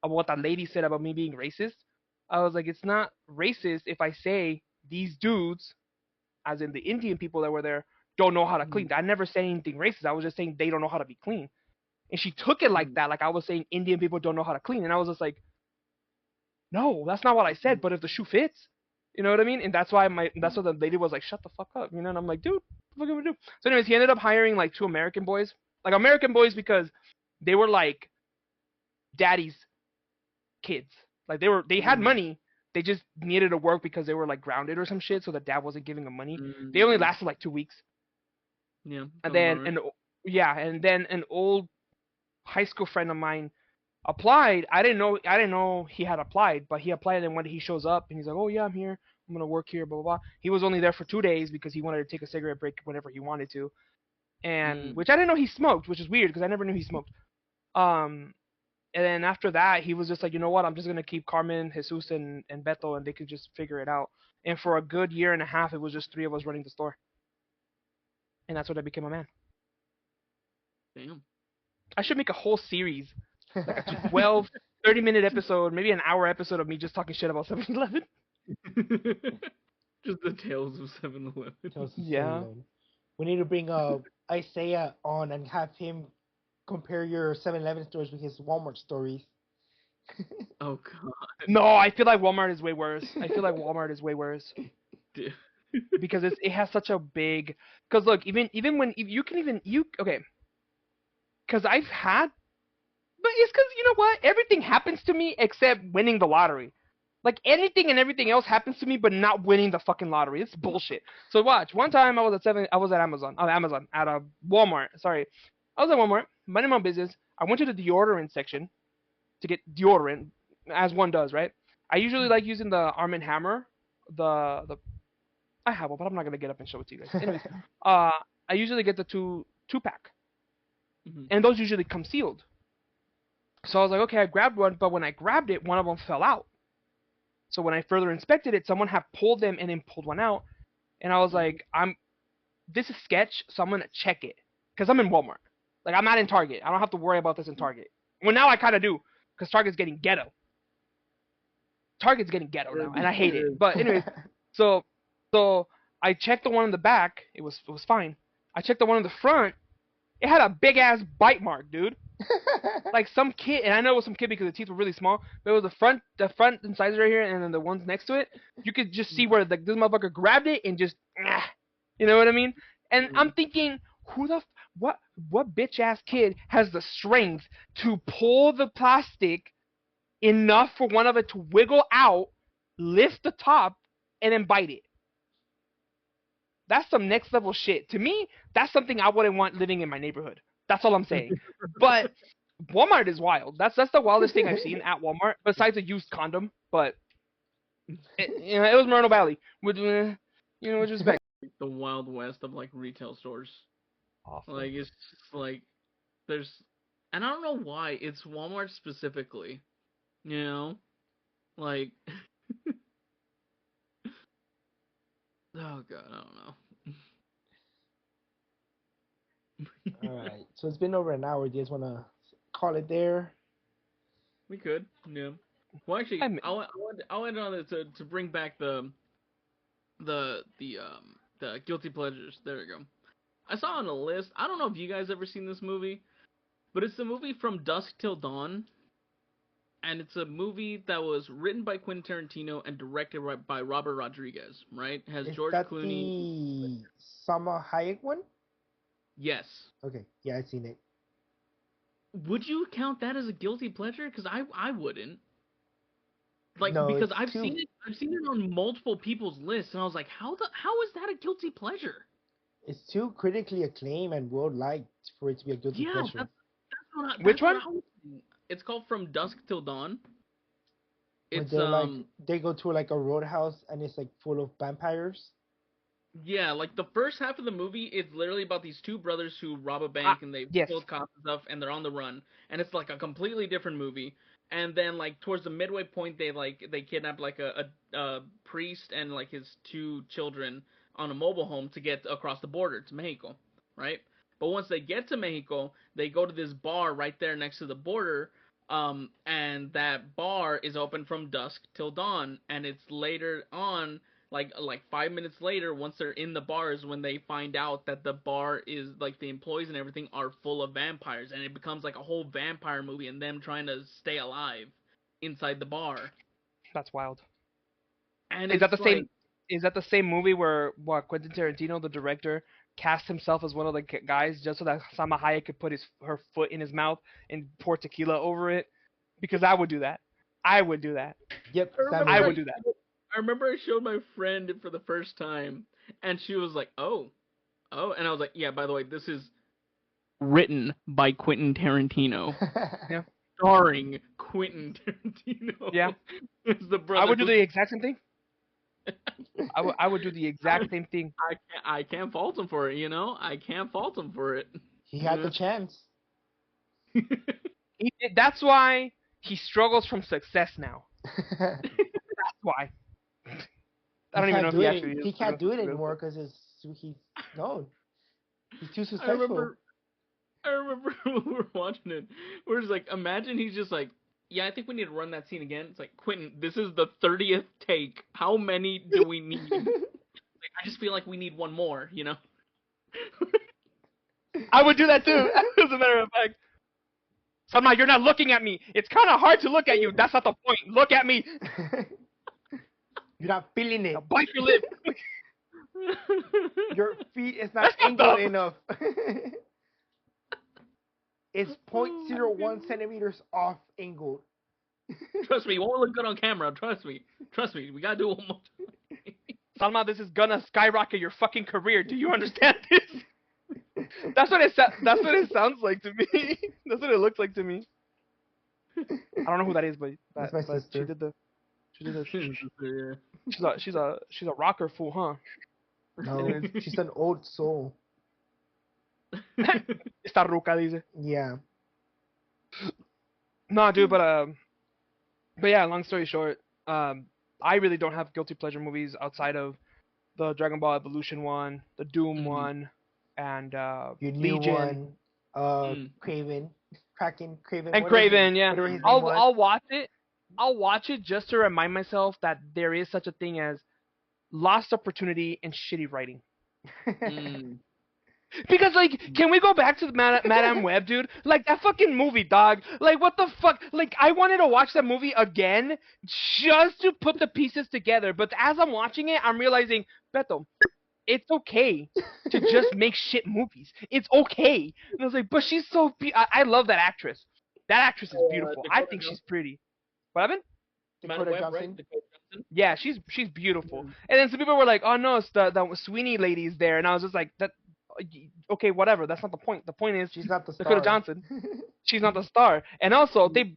about what that lady said about me being racist. I was like, it's not racist if I say these dudes, as in the Indian people that were there, don't know how to Mm. clean. I never said anything racist. I was just saying they don't know how to be clean. And she took it like Mm. that, like I was saying Indian people don't know how to clean. And I was just like, no, that's not what I said. But if the shoe fits, you know what I mean? And that's what the lady was like, shut the fuck up, you know? And I'm like, dude, what am I gonna do? So anyways, he ended up hiring like 2 American boys, like American boys because they were like daddy's kids. Like they had Mm. money. They just needed to work because they were like grounded or some shit. So the dad wasn't giving them money. They only Mm. lasted like 2 weeks, Yeah, and sounds about then right. and yeah, and then an old high school friend of mine applied. I didn't know he had applied, but he applied, and when he shows up and he's like, "Oh yeah, I'm here. I'm gonna work here." Blah blah blah. He was only there for 2 days because he wanted to take a cigarette break whenever he wanted to, and Mm. which I didn't know he smoked, which is weird because I never knew he smoked. Um, and then after that, he was just like, you know what? I'm just gonna keep Carmen, Jesus, and Beto, and they could just figure it out. And for a good year and a half, it was just 3 of us running the store, and that's when I became a man. Damn. I should make a whole series, like a 12, 30-minute episode, maybe an hour episode of me just talking shit about 7-Eleven. Just the tales of 7-Eleven. Tells us Yeah. we need to bring Isaiah on and have him compare your 7-Eleven stories with his Walmart stories. Oh god. No, I feel like Walmart is way worse. I feel like Walmart is way worse Dude. because it has such a big. Because look, even when you can even you okay. Because I've had, but it's because you know what? Everything happens to me except winning the lottery. Like anything and everything else happens to me, but not winning the fucking lottery. It's bullshit. So watch. One time I was at Amazon, at a Walmart. Sorry, I was at Walmart, minding my business. I went to the deodorant section to get deodorant, as one does, right? I usually like using the Arm& and Hammer. The I have one, but I'm not gonna get up and show it to you guys. Anyways, I usually get the two pack, Mhm. and those usually come sealed. So I was like, okay, I grabbed one, but when I grabbed it, one of them fell out. So when I further inspected it, someone had pulled them and then pulled one out, and I was like, this is sketch, so I'm gonna check it because I'm in Walmart. Like I'm not in Target. I don't have to worry about this in Target. Well, now I kind of do because Target's getting ghetto. Target's getting ghetto now, and I hate it. But anyways, so so I checked the one in the back. It was fine. I checked the one in the front. It had a big ass bite mark, dude. Like some kid, and I know it was some kid because the teeth were really small. But it was the front incisor right here, and then the ones next to it. You could just see where like this motherfucker grabbed it and just, you know what I mean? And I'm thinking, who the what bitch ass kid has the strength to pull the plastic enough for one of it to wiggle out, lift the top, and then bite it? That's some next level shit. To me, that's something I wouldn't want living in my neighborhood. That's all I'm saying. But Walmart is wild. That's the wildest thing I've seen at Walmart, besides a used condom. But it was Moreno Valley. With with respect. The Wild West of like retail stores. Awful. Like it's just like there's, and I don't know why it's Walmart specifically. You know, like oh god, I don't know. All right, so it's been over an hour. Do you guys want to call it there? We could, yeah. Well, actually, I mean, I'll end on it to bring back the guilty pleasures. There we go. I saw on a list. I don't know if you guys ever seen this movie. but it's the movie From Dusk Till Dawn, and it's a movie that was written by Quentin Tarantino and directed by Robert Rodriguez. Right? It has Is George that Clooney. the Salma Hayek one? Yes. Okay, yeah, I've seen it. Would you count that as a guilty pleasure? Because I wouldn't. Like, No, because it's I've too. seen it on multiple people's lists, and I was like, how is that a guilty pleasure? It's too critically acclaimed and world liked for it to be a guilty Yeah, pleasure. Which one? It's called From Dusk Till Dawn. Where It's they're like they go to like a roadhouse and it's like full of vampires. yeah, like the first half of the movie is literally about these two brothers who rob a bank and they Yes. kill cops and stuff, and they're on the run, and it's like a completely different movie. And then like towards the midway point, they kidnap like a priest and like his two children on a mobile home to get across the border to Mexico, right? But once they get to Mexico, they go to this bar right there next to the border, and that bar is open from dusk till dawn, and it's later on, like 5 minutes later, once they're in the bar, is when they find out that the bar is like the employees and everything are full of vampires, and it becomes like a whole vampire movie and them trying to stay alive inside the bar. That's wild. And Is that the it's like, same? Is that the same movie where Quentin Tarantino, the director, cast himself as one of the guys just so that Salma Hayek could put her foot in his mouth and pour tequila over it? Because I would do that. I would do that. Yep, I would do that. I remember I showed my friend it for the first time, and she was like, "Oh," and I was like, "Yeah, by the way, this is written by Quentin Tarantino, Yeah. starring Quentin Tarantino." Yeah. It's the brother. I would do the exact same thing. I would do the exact same thing. I can't fault him for it, you know. I can't fault him for it. He had the chance. That's why he struggles from success now. That's why. I don't even know if he actually is. He can't do it anymore because he's known. He's too successful. I remember when we were watching it. We're just like, imagine he's just like, yeah, I think we need to run that scene again. It's like, Quentin, this is the 30th take. How many do we need? Like, I just feel like we need one more, you know? I would do that too, as a matter of fact. Salma, you're not looking at me. It's kind of hard to look at you. That's not the point. Look at me. You're not feeling it. Now bite your lip. Your feet is not angled enough. It's 0.01 centimeters off angled. Trust me, it won't look good on camera. Trust me. We gotta do it one more time. Salma, this is gonna skyrocket your fucking career. Do you understand this? That's what it sounds like to me. That's what it looks like to me. I don't know who that is, but That's my sister. She did the she's a rocker fool, huh? No, she's an old soul. Esta ruca dice. Yeah. No, dude, but yeah. Long story short, I really don't have guilty pleasure movies outside of the Dragon Ball Evolution one, the Doom one, and Your new Legion. one, Craven, Craven. And Craven, yeah. I'll watch it. I'll watch it just to remind myself that there is such a thing as lost opportunity and shitty writing. Because, like, can we go back to the Madame Web, dude? Like, that fucking movie, dog. Like, what the fuck? Like, I wanted to watch that movie again just to put the pieces together. But as I'm watching it, I'm realizing, Beto, it's okay to just make shit movies. It's okay. And I was like, but she's so... I love that actress. That actress is beautiful. I think she's pretty. What happened? Dakota Johnson. Right? Dakota Johnson. Yeah, she's beautiful. And then some people were like, oh, no, it's the Sweeney lady's there. And I was just like, okay, whatever. That's not the point. The point is she's not the star. Dakota Johnson. She's not the star. And also, they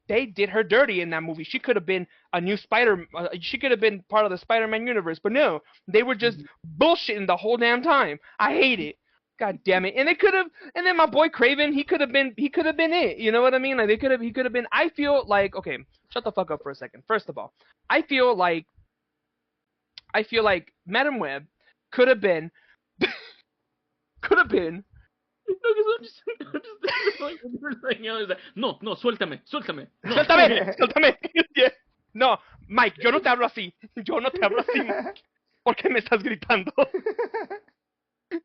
did her dirty in that movie. She could have been a new Spider. She could have been part of the Spider-Man universe. But no, they were just bullshitting the whole damn time. I hate it. God damn it. And they could have. And then my boy Craven, he could have been it. You know what I mean? Like he could have been. I feel like, okay, shut the fuck up for a second. First of all, I feel like Madame Web could have been. No, because I'm just like, no, suéltame. No. Suéltame. Yeah. No, Mike, yo no te hablo así. ¿Por qué me estás gritando?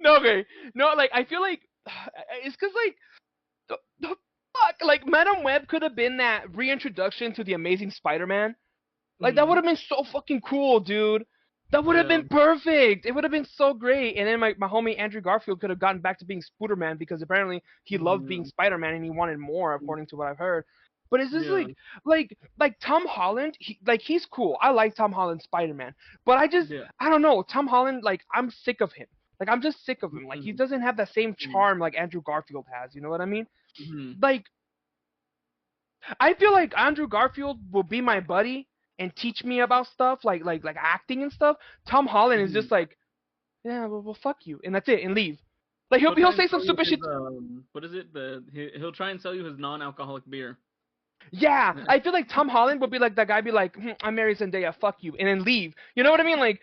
No, okay. No, like, I feel like, it's because, like, the fuck? Like, Madam Web could have been that reintroduction to the Amazing Spider-Man. Like, that would have been so fucking cool, dude. That would have been perfect. It would have been so great. And then my homie Andrew Garfield could have gotten back to being Spooderman because apparently he loved being Spider-Man and he wanted more, according to what I've heard. But it's just like Tom Holland, he's cool. I like Tom Holland Spider-Man. But I don't know, Tom Holland, like, I'm sick of him. Like, I'm just sick of him. Like, he doesn't have that same charm like Andrew Garfield has. You know what I mean? Like, I feel like Andrew Garfield will be my buddy and teach me about stuff like acting and stuff. Tom Holland is just like, yeah, well, fuck you, and that's it, and leave. Like, he'll say some stupid shit. What is it? He'll try and sell you his non-alcoholic beer. Yeah, I feel like Tom Holland would be like that guy, be like, I'm Mary Zendaya, fuck you, and then leave. You know what I mean? Like,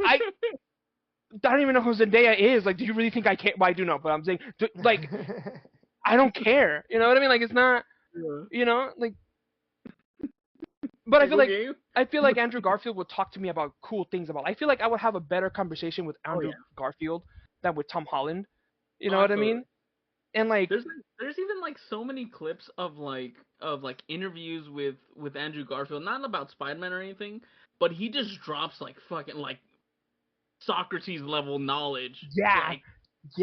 I don't even know who Zendaya is. Like, do you really think I can't? Well, I do know, but I'm saying, like, I don't care. You know what I mean? Like, it's not, you know, like. But I feel like Andrew Garfield would talk to me about cool things about. I feel like I would have a better conversation with Andrew Garfield than with Tom Holland. You know what I mean? And like, there's even like so many clips of interviews with Andrew Garfield, not about Spider-Man or anything, but he just drops like fucking like Socrates level knowledge. Yeah.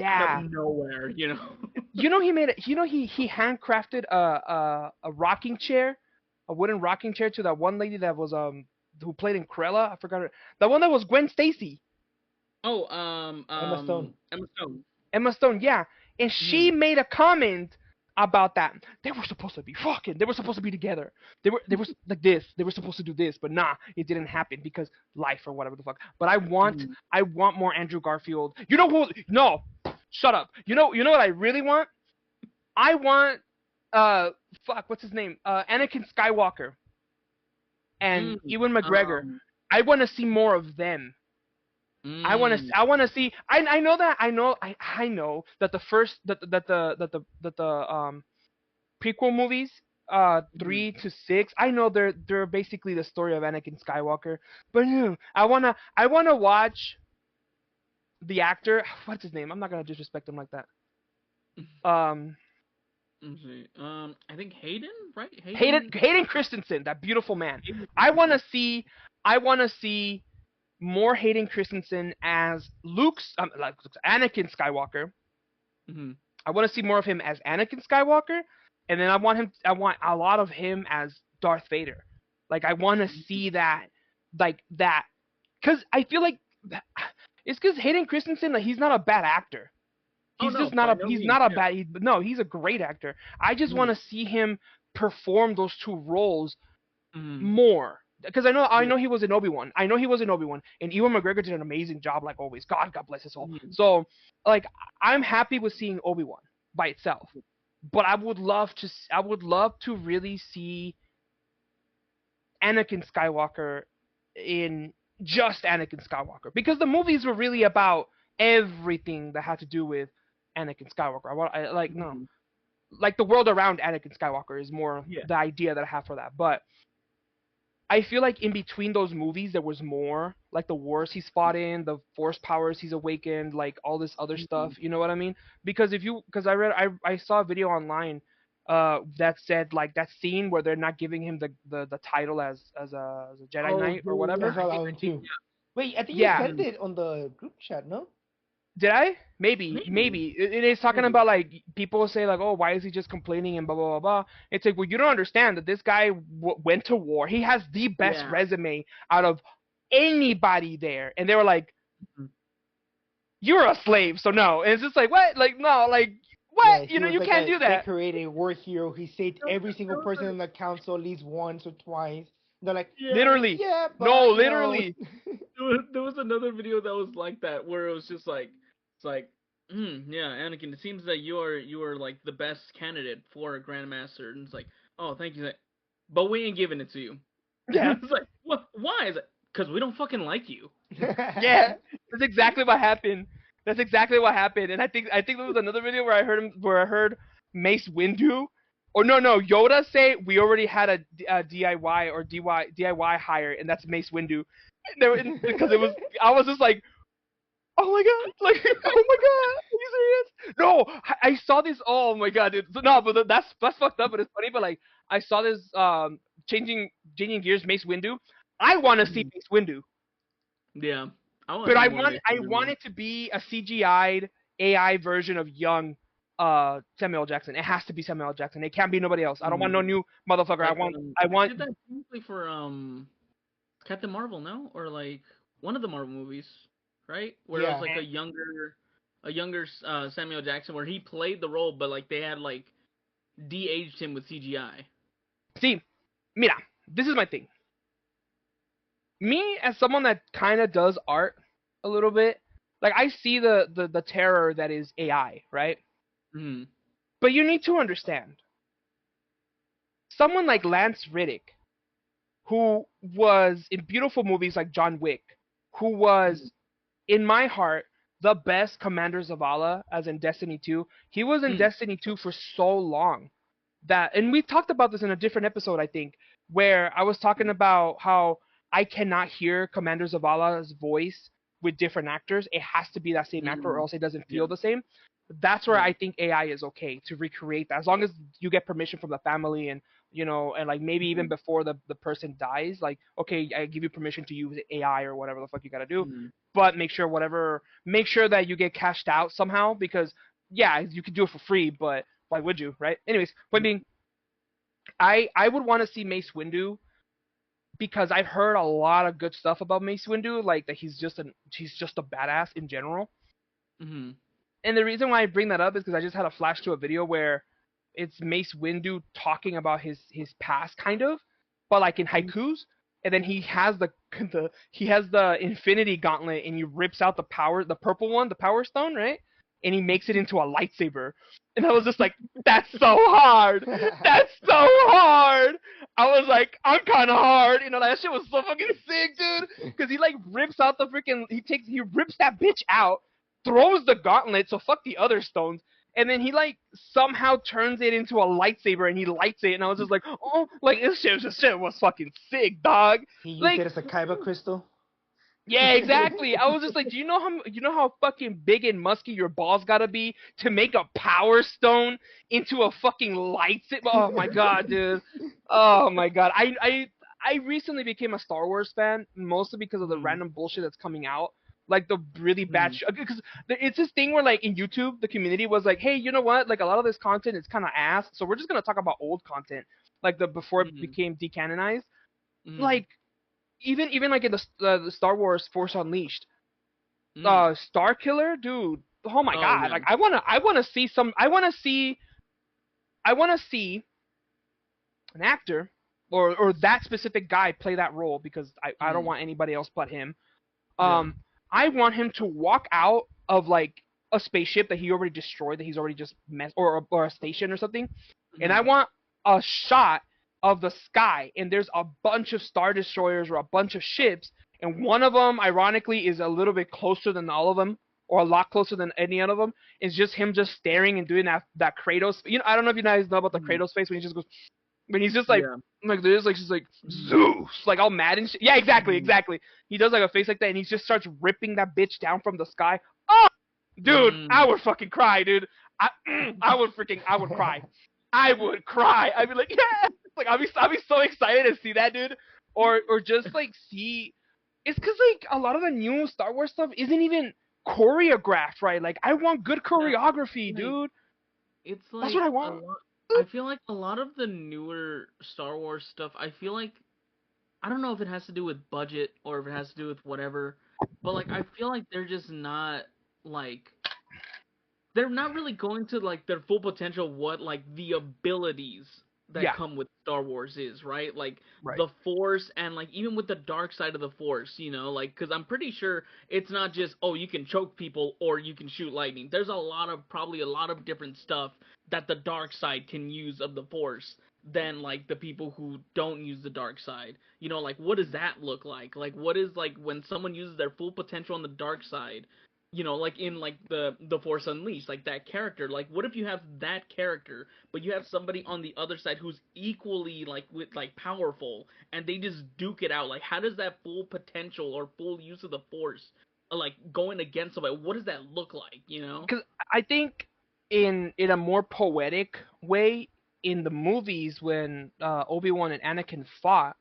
Out of nowhere, you know. He handcrafted a rocking chair. A wooden rocking chair to that one lady that was who played in Cruella. I forgot her. The one that was Gwen Stacy. Oh, Emma Stone. Emma Stone, yeah. And she made a comment about that. They were supposed to be fucking. They were supposed to be together. They were like this. They were supposed to do this, but nah, it didn't happen because life or whatever the fuck. But I want more Andrew Garfield. You know who? No, shut up. You know what I really want? I want what's his name? Anakin Skywalker and Ewan McGregor. I want to see more of them. I want to see. I know that the first the prequel movies 3 to 6. I know they're basically the story of Anakin Skywalker. But I wanna watch the actor. What's his name? I'm not gonna disrespect him like that. Let's see. I think Hayden, right? Hayden Christensen, that beautiful man. I want to see more Hayden Christensen as Anakin Skywalker. I want to see more of him as Anakin Skywalker, and then I want a lot of him as Darth Vader. Like, I want to see that, because I feel like it's because Hayden Christensen, like, he's not a bad actor. He's he's a great actor. I just want to see him perform those two roles more. Because I know he was in Obi-Wan. And Ewan McGregor did an amazing job, like always. God bless his soul. So, like, I'm happy with seeing Obi-Wan by itself. But I would love to really see Anakin Skywalker in just Anakin Skywalker. Because the movies were really about everything that had to do with Anakin Skywalker. Like, the world around Anakin Skywalker is more the idea that I have for that. But I feel like in between those movies there was more, like the wars he's fought in, the force powers he's awakened, like all this other stuff. You know what I mean? Because I saw a video online that said, like, that scene where they're not giving him the title as a Jedi Knight or whatever. I saw that one too. Wait, I think you sent it on the group chat, no? Did I? Maybe. It is talking about, like, people say, like, oh, why is he just complaining and blah, blah, blah, blah. It's like, well, you don't understand that this guy went to war. He has the best resume out of anybody there. And they were like, you're a slave, so no. And it's just like, what? Like, no, like, what? Yeah, you can't do that. Decorated war hero. He saved every single person in the council at least once or twice. They're like, literally. Yeah, but no, literally. There was another video that was like that, where it was just like, it's like, yeah, Anakin, it seems that you are like the best candidate for a Grandmaster. And it's like, oh, thank you. But we ain't giving it to you. Yeah. It's like, what? Why? Is it because we don't fucking like you? Yeah, that's exactly what happened. And I think there was another video where I heard Mace Windu, or no, Yoda say, we already had a DIY or DIY hire, and that's Mace Windu. Because I was just like, Oh my god! Like, oh my god! Are you serious? No, I saw this. Oh my god, dude. So, no, but that's fucked up. But it's funny. But like, I saw this changing gears. Mace Windu. I want to see Mhm. Mace Windu, Yeah, I want but to see more Mace I Windu want movies. it to be a CGI'd AI version of young Samuel L. Jackson. It has to be Samuel L. Jackson. It can't be nobody else. I don't want no Mm. new motherfucker. Like I they want did that technically for Captain Marvel, no, or like one of the Marvel movies, right? Where it was Yeah. like a younger Samuel Jackson, where he played the role, but like they had like de-aged him with CGI. see. Mira, this is my thing. Me as someone that kind of does art a little bit, like I see the terror that is AI, right? Mm. But you need to understand, someone like Lance Riddick, who was in beautiful movies like John Wick, who was in my heart the best Commander Zavala as in Destiny 2. He was in Mm. Destiny 2 for so long that, and we talked about this in a different episode, I think, where I was talking about how I cannot hear Commander Zavala's voice with different actors. It has to be that same actor, or Mm. else it doesn't Yeah. feel the same. That's where Yeah. I think AI is okay to recreate that, as long as you get permission from the family and and like maybe even Mm. before the person dies, like okay, I give you permission to use AI or whatever the fuck you gotta do, Mm. but make sure that you get cashed out somehow because yeah, you could do it for free, but why would you, right? Anyways, point being, I would want to see Mace Windu because I've heard a lot of good stuff about Mace Windu, like that he's just a badass in general. Mm. And the reason why I bring that up is because I just had a flash to a video where it's Mace Windu talking about his past, kind of, but like in haikus. And then he has the Infinity Gauntlet, and he rips out the purple one, the Power Stone, right? And he makes it into a lightsaber. And I was just like, that's so hard. That's so hard. I was like, I'm kind of hard. That shit was so fucking sick, dude. Because he like rips out the freaking, he rips that bitch out, throws the gauntlet, so fuck the other stones, and then he like somehow turns it into a lightsaber and he lights it, and I was just like, oh, like this shit was fucking sick, dog. He used Like, it as a Kaiba crystal. yeah, exactly. I was just like, do you know how fucking big and musky your balls gotta be to make a power stone into a fucking lightsaber? Oh my god, dude. Oh my god. I recently became a Star Wars fan mostly because of the Mm. random bullshit that's coming out. Like the really bad Mm. because it's this thing where like in YouTube the community was like, hey, you know what? Like a lot of this content is kind of ass, so we're just gonna talk about old content, like the before it Mm. became decanonized. Mm. Like even like in the Star Wars Force Unleashed, Mm. Star Killer, dude. Oh my Oh god! yeah. Like I wanna see an actor or that specific guy play that role because I don't Mm. want anybody else but him. Yeah. I want him to walk out of like a spaceship that he already destroyed, that he's already just messed, or a station or something, and I Mm. want a shot of the sky, and there's a bunch of star destroyers or a bunch of ships, and one of them, ironically, is a little bit closer than all of them, or a lot closer than any of them. It's just him just staring and doing that Kratos. I don't know if you guys know about the Mm. Kratos face when he just goes, when he's just Yeah. like this, like she's like Zeus, like all mad and shit. Yeah, exactly, Mm. exactly. He does like a face like that, and he just starts ripping that bitch down from the sky. Oh, dude, I Mm. would fucking cry, dude. I, I would cry. I would cry. I'd be like, yeah, like I'd be so excited to see that, dude. Or just like see, it's because like a lot of the new Star Wars stuff isn't even choreographed right. Like I want good Yeah. choreography, Like dude. it's That's what like I a want. lot. I feel like a lot of the newer Star Wars stuff. I feel like I don't know if it has to do with budget or if it has to do with whatever, but like I feel like they're just not like they're not really going to like their full potential what like the abilities that Yeah, come with Star Wars is, right? Like right. the Force and like even with the dark side of the Force, like cuz I'm pretty sure it's not just oh you can choke people or you can shoot lightning. There's probably a lot of different stuff that the dark side can use of the Force than like the people who don't use the dark side. Like what does that look like? Like what is like when someone uses their full potential on the dark side? Like in like the Force Unleashed, like that character. Like, what if you have that character, but you have somebody on the other side who's equally like with like powerful, and they just duke it out? Like, how does that full potential or full use of the Force like going against somebody. What does that look like? You know? Because I think in a more poetic way in the movies when Obi-Wan and Anakin fought,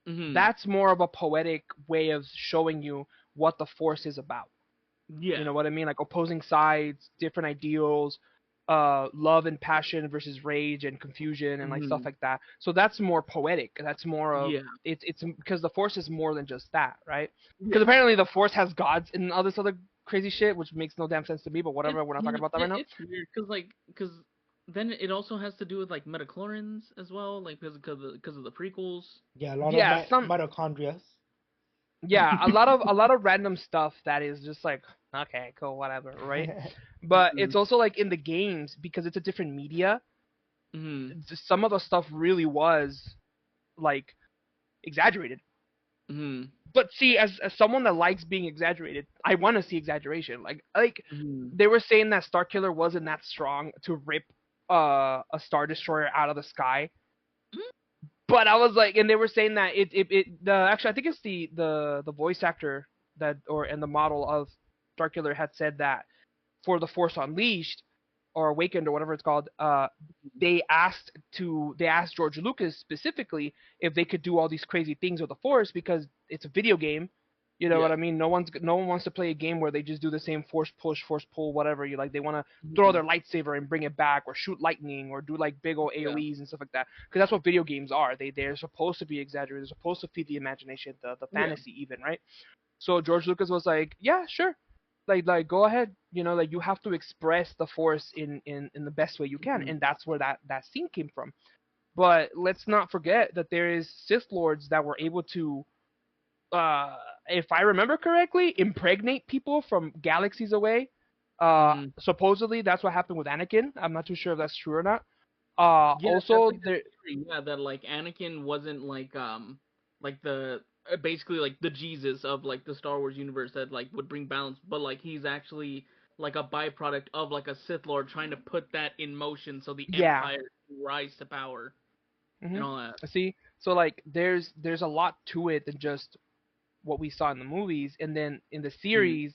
Hmm. that's more of a poetic way of showing you what the Force is about. You Yeah. know what I mean? Like opposing sides, different ideals, love and passion versus rage and confusion and like stuff Hmm. like that. So that's more poetic. That's more of Yeah. it's because the Force is more than just that, right? Because Yeah. apparently the Force has gods and all this other crazy shit, which makes no damn sense to me. But whatever, we're not talking about that right now. It's weird because then it also has to do with like metachlorians as well, like because of the prequels. Yeah, a lot of Yeah, some mitochondria. yeah, a lot of random stuff that is just like okay, cool, whatever, right? But Hmm. it's also like in the games because it's a different media. Hmm. Some of the stuff really was like exaggerated. Hmm. But see, as someone that likes being exaggerated, I want to see exaggeration. Like Hmm. they were saying that Starkiller wasn't that strong to rip a Star Destroyer out of the sky. But I was like, and they were saying that it the actually I think it's the voice actor that or and the model of Starkiller had said that for the Force Unleashed or Awakened or whatever it's called, they asked George Lucas specifically if they could do all these crazy things with the Force because it's a video game. You know what Yeah. I mean? No one wants to play a game where they just do the same force push, force pull, whatever. You like they want to throw Hmm. their lightsaber and bring it back, or shoot lightning, or do like big old Yeah. AOE's and stuff like that. Because that's what video games are. They're supposed to be exaggerated. They're supposed to feed the imagination, the Yeah. fantasy even, right? So George Lucas was like, yeah, sure, like go ahead, you know, like you have to express the Force in the best way you can, Hmm. and that's where that scene came from. But let's not forget that there is Sith lords that were able to, uh, if I remember correctly, impregnate people from galaxies away. Hmm. Supposedly that's what happened with Anakin. I'm not too sure if that's true or not. Yeah, that's Also like the there, theory. Yeah, that like Anakin wasn't like the basically like the Jesus of like the Star Wars universe that like would bring balance, but like he's actually like a byproduct of like a Sith Lord trying to put that in motion so the yeah. Empire can rise to power and hmm all that. See, so like there's a lot to it than just what we saw in the movies, and then in the Mm. series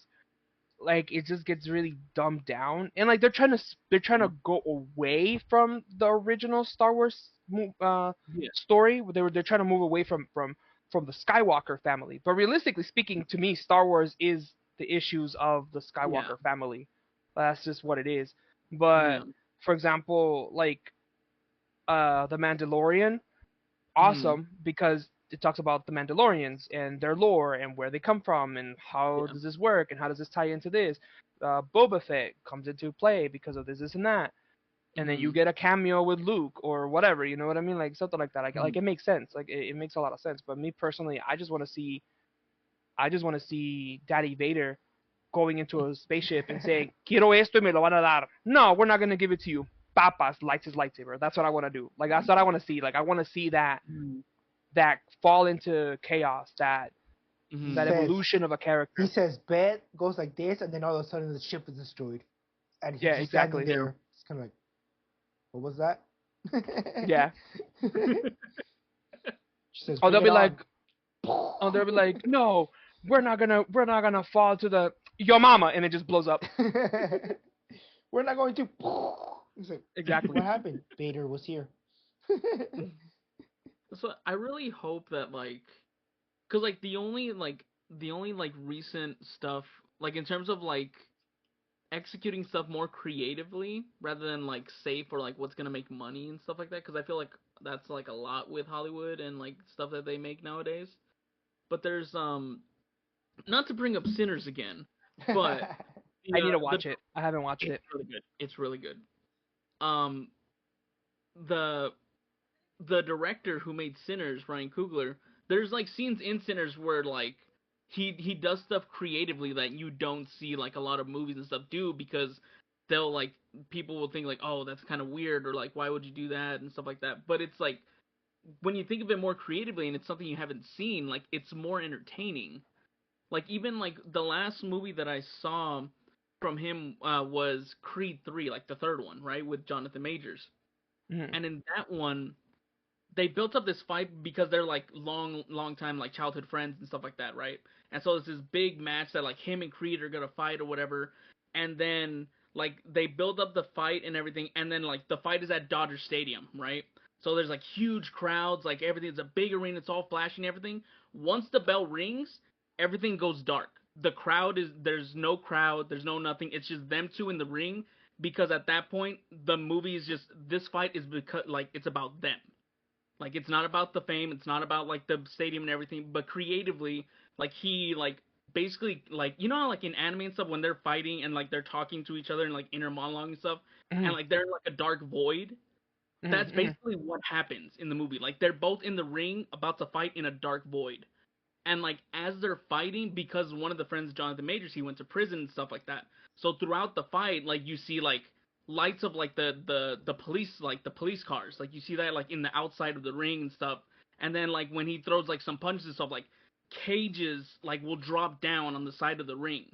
like it just gets really dumbed down, and like they're trying to go away from the original Star Wars Yeah, story. They're trying to move away from the Skywalker family. But realistically speaking, to me, Star Wars is the issues of the yeah, Skywalker family. That's just what it is. But yeah. for example, like the Mandalorian, Mm. awesome because it talks about the Mandalorians and their lore and where they come from and how Yeah. does this work and how does this tie into this. Boba Fett comes into play because of this and that, and then you Mm. get a cameo with Luke or whatever. You know what I mean? Like something like that. Like Mm. it makes sense. Like it makes a lot of sense. But me personally, I just want to see Daddy Vader going into a spaceship and saying, "Quiero esto y me lo van a dar." No, we're not gonna give it to you. Papas lights his lightsaber. That's what I want to do. Like that's what I want to see. Like I want to see Mm. that fall into chaos, He that Mm. says evolution of a he character. says bet goes like this, and then all of a sudden the ship is destroyed, and he's Yeah, just standing exactly. Yeah. there. It's kind of like, what was that? Yeah. She says, Or bring they'll it be like, on. no, we're not gonna fall to the your mama, and it just blows up. We're not going to. He's like, what Exactly. happened? Vader was here. So I really hope that like, cause like the only recent stuff like in terms of like executing stuff more creatively rather than like safe or like what's gonna make money and stuff like that. Because I feel like that's like a lot with Hollywood and like stuff that they make nowadays. But there's not to bring up Sinners again, but I need to the watch it. I haven't watched it's it. really good. It's really good. Um, the the director who made Sinners, Ryan Coogler, there's like scenes in Sinners where like he does stuff creatively that you don't see like a lot of movies and stuff do because they'll like people will think like, oh, that's kind of weird, or like why would you do that and stuff like that. But it's like when you think of it more creatively and it's something you haven't seen, like it's more entertaining. Like even like the last movie that I saw from him was Creed 3, like the third one, right, with Jonathan Majors. Mhm. And in that one they built up this fight because they're like long time like childhood friends and stuff like that, right? And so it's this big match that like him and Creed are gonna fight or whatever, and then like they build up the fight and everything, and then like the fight is at Dodger Stadium, right? So there's like huge crowds, like everything's a big arena, it's all flashing, everything. Once the bell rings, everything goes dark. The crowd is there's no crowd, there's no nothing. It's just them two in the ring because at that point the movie is just this fight is because like it's about them. Like it's not about the fame, it's not about like the stadium and everything, but creatively, like he like basically like you know how like in anime and stuff when they're fighting and like they're talking to each other and like inner monologue and stuff, and Mhm. like they're in like a dark void. That's Mhm. Mhm. basically what happens in the movie. Like they're both in the ring about to fight in a dark void. And like as they're fighting, because one of the friends, Jonathan Majors, he went to prison and stuff like that. So throughout the fight, like you see like lights of like the police like the police cars, like you see that like in the outside of the ring and stuff. And then like when he throws like some punches and stuff, like cages like will drop down on the side of the ring,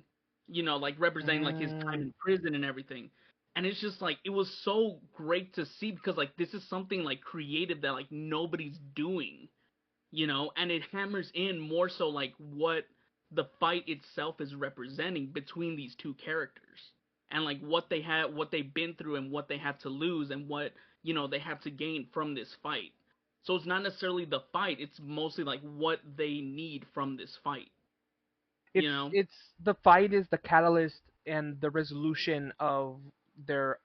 you know, like representing like his time Mm. in prison and everything. And it's just like it was so great to see because like this is something like creative that like nobody's doing, you know, and it hammers in more so like what the fight itself is representing between these two characters and like what they had what they've been through and what they had to lose and what you know they have to gain from this fight. So it's not necessarily the fight, it's mostly like what they need from this fight, you know. It's the fight is the catalyst and the resolution of their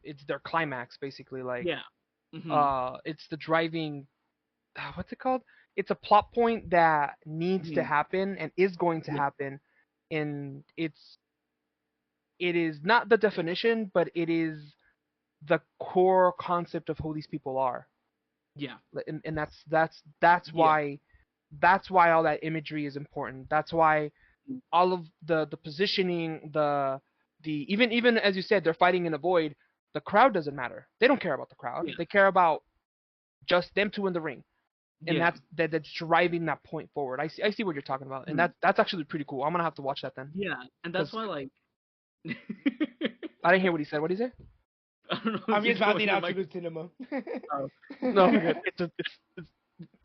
it's their climax basically like Yeah. Mhm. it's the driving what's it called? It's a plot point that needs to Mhm. happen and is going to Yeah. happen, and it is not the definition, but it is the core concept of who these people are, Yeah. and that's Yeah. why all that imagery is important. That's why all of the positioning, the even as you said, they're fighting in a void. The crowd doesn't matter. They don't care about the crowd. Yeah. They care about just them two in the ring, and Yeah. that's driving that point forward. I see what you're talking about, and Mhm. that's actually pretty cool. I'm gonna have to watch that then, Yeah. And that's because why like I didn't hear what he said. What did he say? I don't know I'm if you just go rounding in the out to mic. the cinema. Oh. No, we're good. It's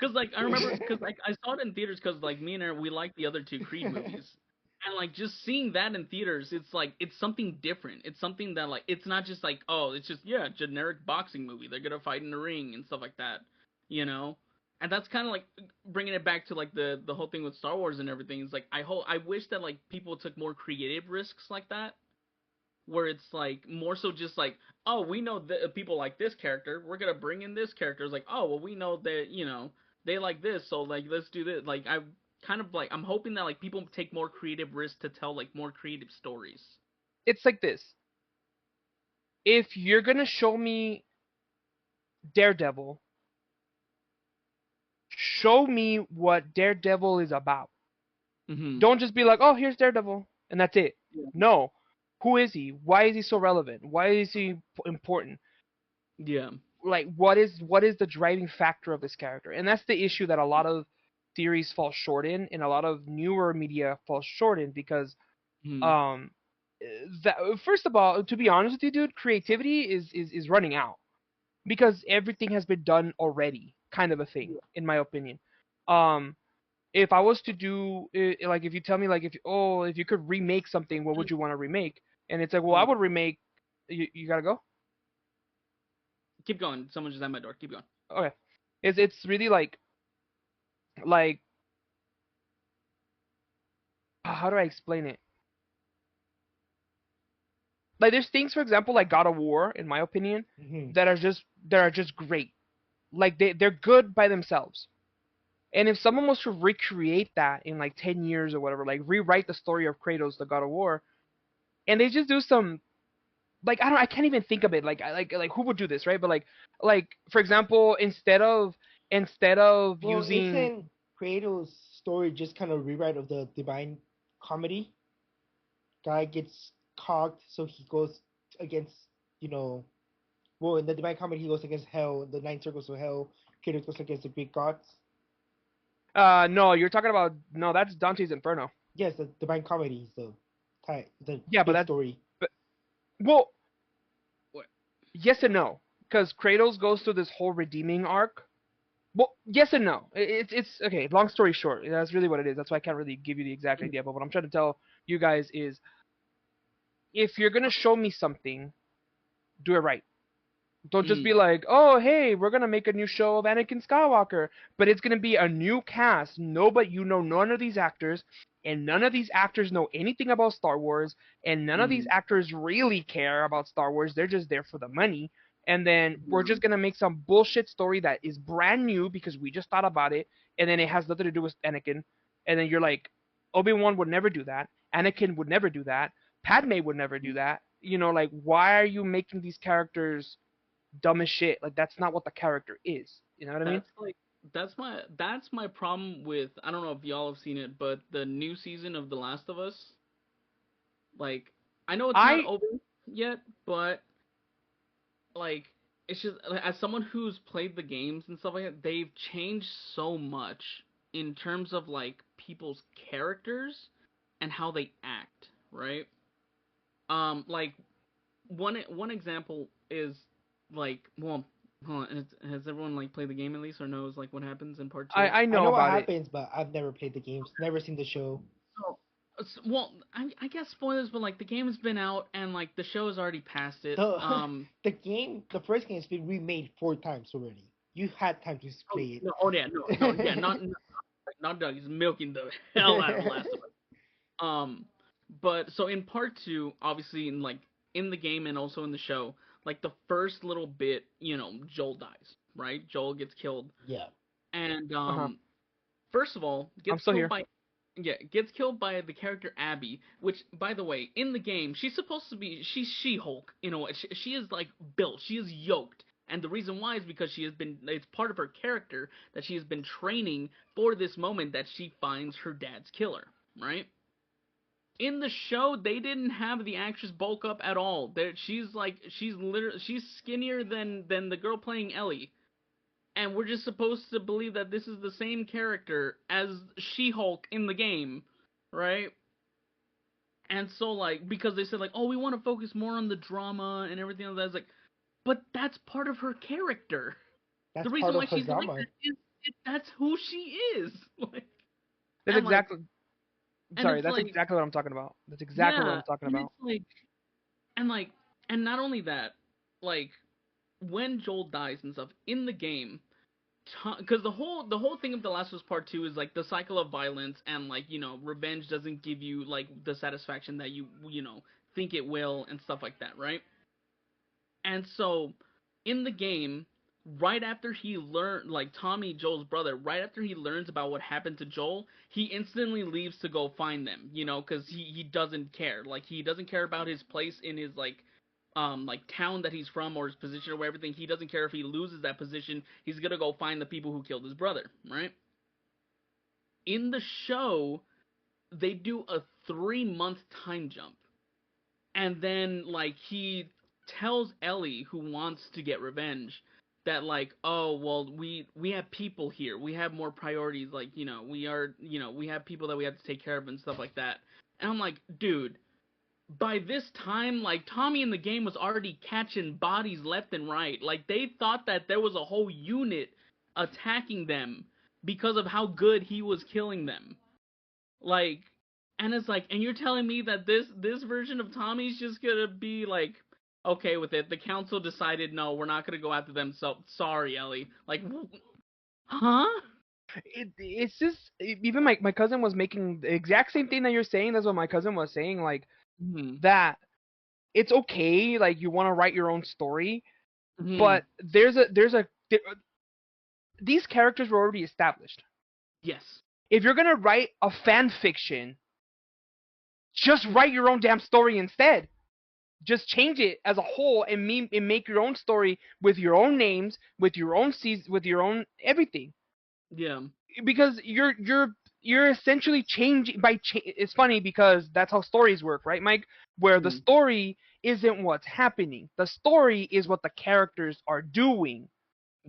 Cause like I remember, cause like I saw it in theaters, cause like me and her we like the other two Creed movies, and like just seeing that in theaters, it's like it's something different. It's something that like it's not just like oh it's just yeah generic boxing movie. They're gonna fight in the ring and stuff like that, you know. And that's kind of like bringing it back to like the whole thing with Star Wars and everything. It's like I wish that like people took more creative risks like that, where it's like more so just like oh we know that people like this character, we're gonna bring in this character. It's like oh well we know that you know they like this, so like let's do this. Like I kind of like I'm hoping that like people take more creative risks to tell like more creative stories. it's like this. If you're gonna show me Daredevil, show me what Daredevil is about. Mm-hmm. Don't just be like, oh, here's Daredevil, and that's it. Yeah. No. Who is he? Why is he so relevant? Why is he important? Yeah. Like, what is the driving factor of this character? And that's the issue that a lot of series fall short in, and a lot of newer media fall short in because, Mm-hmm. um, that first of all, to be honest with you, dude, creativity is running out because everything has been done already, kind of a thing, in my opinion. Um, if I was to do like if you tell me like if you could remake something, what would you want to remake? And it's like, well, I Oh, would remake. You gotta go. keep going. Someone just at my door. Keep going. Okay, it's really like how do I explain it? Like there's things, for example, like God of War, in my opinion, Mhm. that are just great. Like they're good by themselves. And if someone was to recreate that in like 10 years or whatever, like rewrite the story of Kratos, the God of War, and they just do some like I can't even think of it like like who would do this, right? But like for example, instead of Well, using isn't Kratos' story just kind of rewrite of the Divine Comedy? Guy gets cocked, so he goes against, you know, well, in the Divine Comedy, he goes against Hell, the Nine Circles of Hell. Kratos goes against the Greek gods. no, you're talking about no, that's Dante's Inferno. Yes, the Divine Comedy is the Yeah, but big that's story. but well, What? yes and no, because Kratos goes through this whole redeeming arc, Well, yes and no. It's okay. Long story short, that's really what it is. That's why I can't really give you the exact idea. But what I'm trying to tell you guys is, if you're gonna show me something, do it right. Don't just be Mm. like, oh, hey, we're gonna make a new show of Anakin Skywalker, but it's gonna be a new cast. Nobody, none of these actors, and none of these actors know anything about Star Wars, and none of these Mm. actors really care about Star Wars. They're just there for the money. And then we're Yeah. just gonna make some bullshit story that is brand new because we just thought about it, and then it has nothing to do with Anakin. And then you're like, Obi-Wan would never do that. Anakin would never do that. Padme would never do that. Like, why are you making these characters dumb as shit? Like, that's not what the character is. You know what I mean? That's like that's my problem with, I don't know if y'all have seen it, but the new season of The Last of Us. Like, I know it's not I over yet, but like, it's just, as someone who's played the games and stuff like that, they've changed so much in terms of like people's characters and how they act, right? Like, one example is, like, well, hold on, has everyone like played the game at least, or knows like what happens in part two? I I know know what about it. happens, but I've never played the games, never seen the show. So, well, I guess spoilers, but like the game has been out and like the show has already passed it. The the first game has been remade 4 times already. You had time to Oh play no, oh yeah, no, yeah, not Doug. He's milking the hell out of Last of it. Us. Um, but so in part two, obviously, in the game and also in the show, like the first little bit, Joel dies, right? Joel gets killed, Yeah. and Uh huh. first of all, I'm gets still killed here. by, yeah, gets killed by the character Abby, which, by the way, in the game, she's supposed to be, she's She-Hulk, she is like built, she is yoked. And the reason why is because it's part of her character that she has been training for this moment that she finds her dad's killer, right? In the show, they didn't have the actress bulk up at all. She's skinnier than the girl playing Ellie, and we're just supposed to believe that this is the same character as She-Hulk in the game, right? And so, like, because they said, like, oh, we want to focus more on the drama and everything like that. It's like, but that's part of her character. The That's reason part why of her she's like drama. that is that's who she is. Like, That's and like, exactly. and Sorry, it's that's like, exactly what I'm talking about. That's exactly what yeah, I'm talking and it's about. like, and like, and not only that, like, when Joel dies and stuff in the game, because the whole thing of The Last of Us Part Two is like the cycle of violence, and like, revenge doesn't give you like the satisfaction that you think it will and stuff like that, right? And so in the game, right after he learned, like Tommy, Joel's brother, right after he learns about what happened to Joel, he instantly leaves to go find them, because he doesn't care. Like, he doesn't care about his place in his like town that he's from, or his position or everything. He doesn't care if he loses that position. He's gonna go find the people who killed his brother, right? In the show, they do a 3-month time jump, and then like he tells Ellie, who wants to get revenge, that like, oh well, we have people here, we have more priorities, like, we have people that we have to take care of and stuff like that. And I'm like, dude, by this time, like, Tommy in the game was already catching bodies left and right. Like, they thought that there was a whole unit attacking them because of how good he was killing them. Like, and it's like, and you're telling me that this version of Tommy's just gonna be like okay with it. The council decided, no, we're not gonna go after them. So sorry, Ellie. Like, huh? It's just even my cousin was making the exact same thing that you're saying. That's what my cousin was saying. Like, Hmm. that it's okay. Like, you want to write your own story, Hmm. but these characters were already established. Yes. If you're gonna write a fan fiction, just write your own damn story instead. Just change it as a whole and make your own story with your own names, with your own seasons, with your own everything. Yeah. Because you're essentially changing it's funny because that's how stories work, right, Mike? Where the Hmm. story isn't what's happening. The story is what the characters are doing.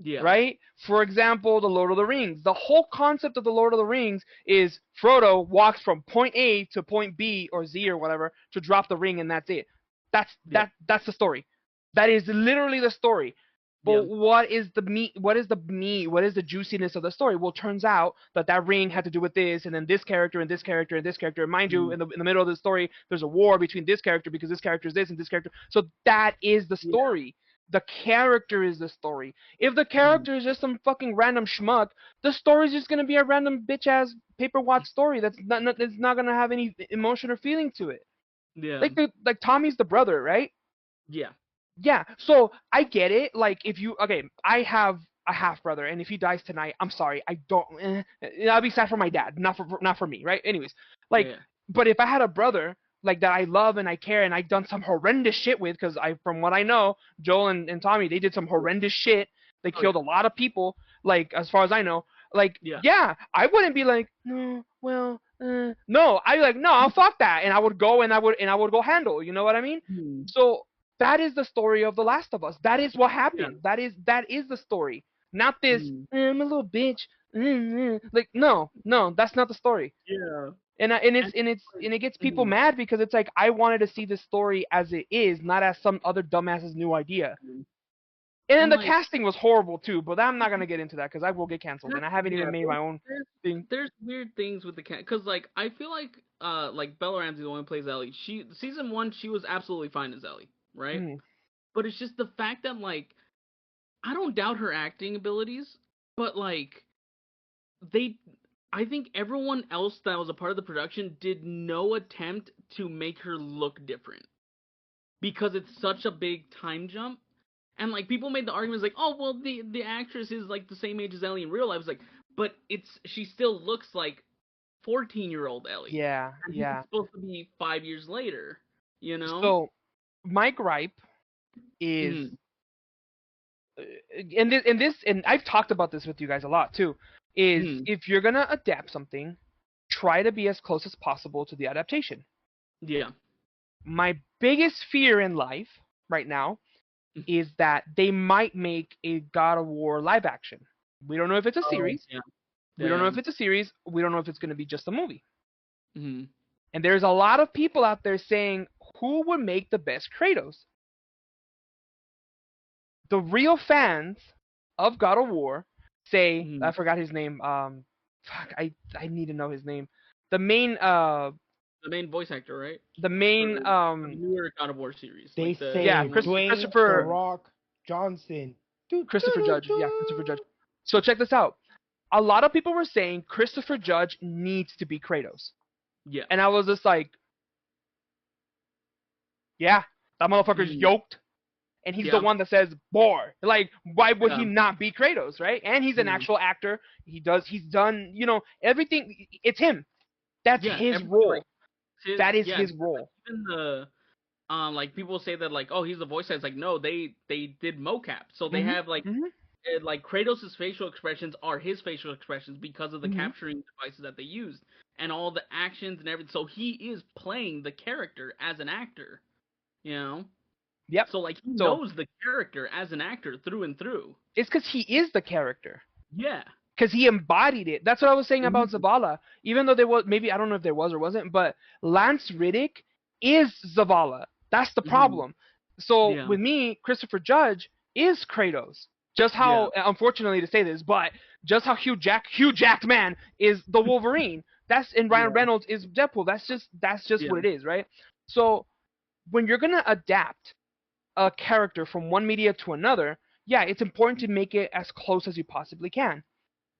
Yeah. Right? For example, the Lord of the Rings. The whole concept of the Lord of the Rings is Frodo walks from point A to point B or Z or whatever to drop the ring, and that's it. That's Yeah. that's the story. That is literally the story. Yeah. But what is the meat? What is the meat? What is the juiciness of the story? Well, turns out that ring had to do with this, and then this character, and this character, and this character. And mind you, Mm. in the middle of the story, there's a war between this character because this character is this and this character. So that is the Yeah. story. The character is the story. If the Mm. character is just some fucking random schmuck, the story's just gonna be a random bitch ass paper watch story that's not gonna have any emotion or feeling to it. Yeah. Like Tommy's the brother, right? Yeah. Yeah, so I get it. Like, if you okay, I have a half brother, and if he dies tonight, I'm sorry, I don't. I'll be sad for my dad, not for me, right? Anyways, like, Yeah. but if I had a brother like that I love and I care and I've done some horrendous shit with, because from what I know, Joel and Tommy, they did some horrendous shit. They Oh, killed yeah. a lot of people. Like, as far as I know, like, Yeah. yeah, I wouldn't be like, no, well, no, I'd be like, no, fuck that, and I would go and I would go handle. You know what I mean? Mm. So that is the story of The Last of Us. That is what Yeah. happened. That is the story. Not this. Mm. I'm a little bitch. Like, no, that's not the story. Yeah. And And it gets people mm. mad because it's like, I wanted to see this story as it is, not as some other dumbass's new idea. Mm. And then And the like casting was horrible too, but I'm not gonna get into that because I will get canceled, and I haven't yeah, even made my own there's, thing. there's weird things with the cat because like I feel like Bella Ramsey, the one who plays Ellie, she season 1 she was absolutely fine as Ellie, right? Mm. But it's just the fact that like I don't doubt her acting abilities, but like they I think everyone else that was a part of the production did no attempt to make her look different because it's such a big time jump. And like people made the arguments like, oh well, the actress is like the same age as Ellie in real life. It's like, but she still looks like 14-year-old Ellie, Yeah, and this is yeah. supposed to be 5 years later. You know? So my gripe is, Mm. and I've talked about this with you guys a lot too, is Mm. if you're gonna adapt something, try to be as close as possible to the adaptation. Yeah. My biggest fear in life right now is that they might make a God of War live action. We don't know if it's a Oh series. yeah. We don't know Yeah. if it's a series. We don't know if it's gonna be just a movie. Mm. And there's a lot of people out there saying, who would make the best Kratos? The real fans of God of War say, I Mm. forgot his name. Fuck, I need to know his name. The main The main voice actor, right? the For main the newer God of War series. They Like the say yeah, Dwayne The Christopher Rock Johnson. Christopher Judge. Yeah, Christopher Judge. So check this out. A lot of people were saying Christopher Judge needs to be Kratos. Yeah. And I was just like, yeah, that motherfucker's Mm. yoked. And he's Yeah. the one that says, "Boar." Like, why would he Yeah. not be Kratos, right? And he's an Mm. actual actor. He's done, everything. It's him. That's Yeah. his Everything, role. like, That is yeah. his role. Even the like people say that like, oh, he's the voice actor. It's like, no, they did mocap, so they have like like Kratos' facial expressions are his facial expressions because of the capturing devices that they used and all the actions and everything. So he is playing the character as an actor, you know. Yep. So like he So knows the character as an actor through and through. it's because he is the character. Yeah. Because he embodied it. That's what I was saying about Zavala. Even though there was, maybe, I don't know if there was or wasn't, but Lance Riddick is Zavala. That's the problem. So Yeah. with me, Christopher Judge is Kratos. Just how, unfortunately to say this, but just how Hugh Jackman is the Wolverine. And Ryan Reynolds is Deadpool. That's just what it is, right? So when you're gonna adapt a character from one media to another, yeah, it's important to make it as close as you possibly can.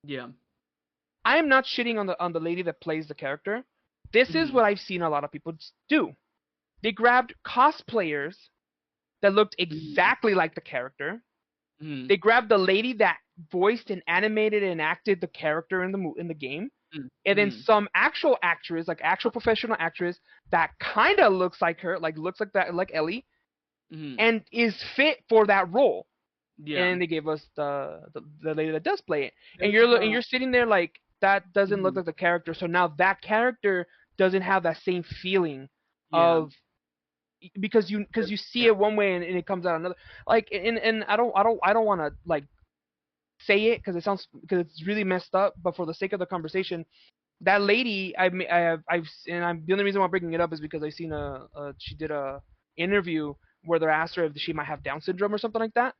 Yeah. I am not shitting on the lady that plays the character. This is what I've seen a lot of people do. They grabbed cosplayers that looked exactly like the character. They grabbed the lady that voiced and animated and acted the character in the game, and then some actual actress, like actual professional actress that kind of looks like her, like Ellie, and is fit for that role. Yeah. And they gave us the lady that does play it, and you're sitting there like, that doesn't look like the character. So now that character doesn't have that same feeling of, because you see it one way and it comes out another. Like, and I don't want to like say it because it's really messed up. But for the sake of the conversation, that lady I've and the only reason why I'm bringing it up is because I've seen she did a interview where they asked her if she might have Down syndrome or something like that.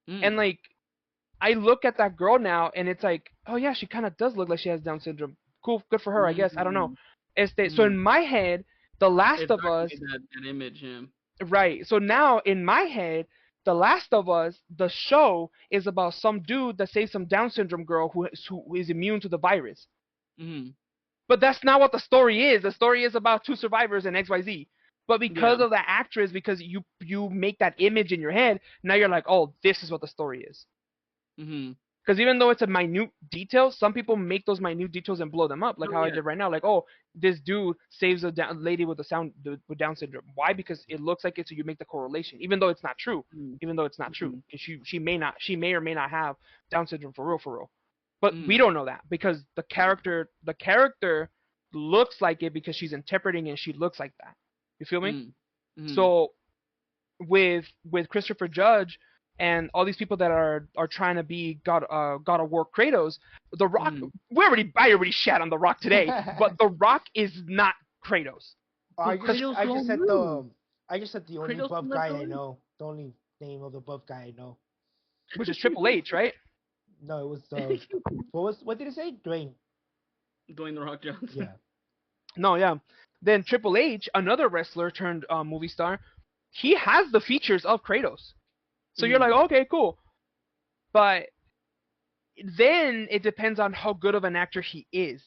And like, I look at that girl now, and it's like, oh yeah, she kind of does look like she has Down syndrome. Cool, good for her, I guess. I don't know. So in my head, The Last It of Us, made that image, yeah. right? So now in my head, The Last of Us, the show is about some dude that saves some Down syndrome girl who is immune to the virus. But that's not what the story is. The story is about two survivors and XYZ. But because of the actress, because you make that image in your head, now you're like, oh, this is what the story is. Because even though it's a minute detail, some people make those minute details and blow them up, like how I did right now. Like, oh, this dude saves a lady with with Down syndrome. Why? Because it looks like it, so you make the correlation, even though it's not true. Even though it's not true, she may or may not have Down syndrome for real. But we don't know that because the character looks like it because she's interpreting and she looks like that. You feel me? So with Christopher Judge and all these people that are trying to be God of War Kratos, The Rock. I already shat on The Rock today, but The Rock is not Kratos. I just said the only Kratos buff guy I know. The only name of the buff guy I know. Which is Triple H, right? No, it was what did it say? Dwayne The Rock Johnson. Yeah. No, yeah. Then Triple H, another wrestler turned movie star, he has the features of Kratos. So you're like, okay, cool. But then it depends on how good of an actor he is.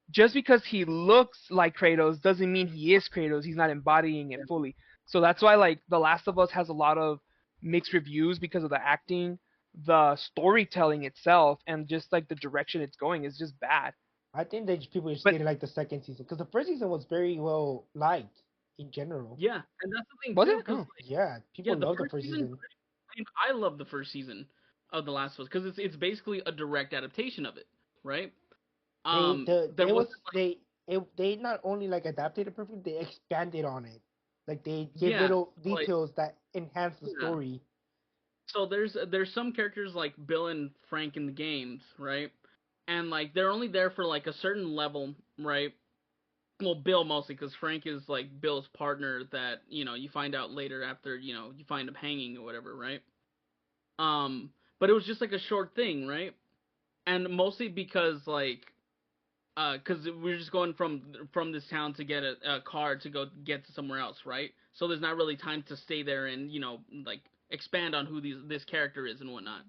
Just because he looks like Kratos doesn't mean he is Kratos. He's not embodying it fully. So that's why like The Last of Us has a lot of mixed reviews because of the acting, the storytelling itself, and just like the direction it's going is just bad. I think that people just didn't like the second season because the first season was very well liked in general. Yeah, and that's the thing was too. It? Oh. Like, yeah, people love the first season. I love the first season of The Last of Us because it's basically a direct adaptation of it, right? They not only like adapted it perfectly, they expanded on it. Like they give little details that enhance the story. So there's some characters like Bill and Frank in the games, right? And like they're only there for like a certain level, right? Well, Bill mostly because Frank is like Bill's partner that you find out later after you find him hanging or whatever, right? But it was just like a short thing, right? And mostly because like because we're just going from this town to get a car to go get to somewhere else, right? So there's not really time to stay there and like expand on who this character is and whatnot.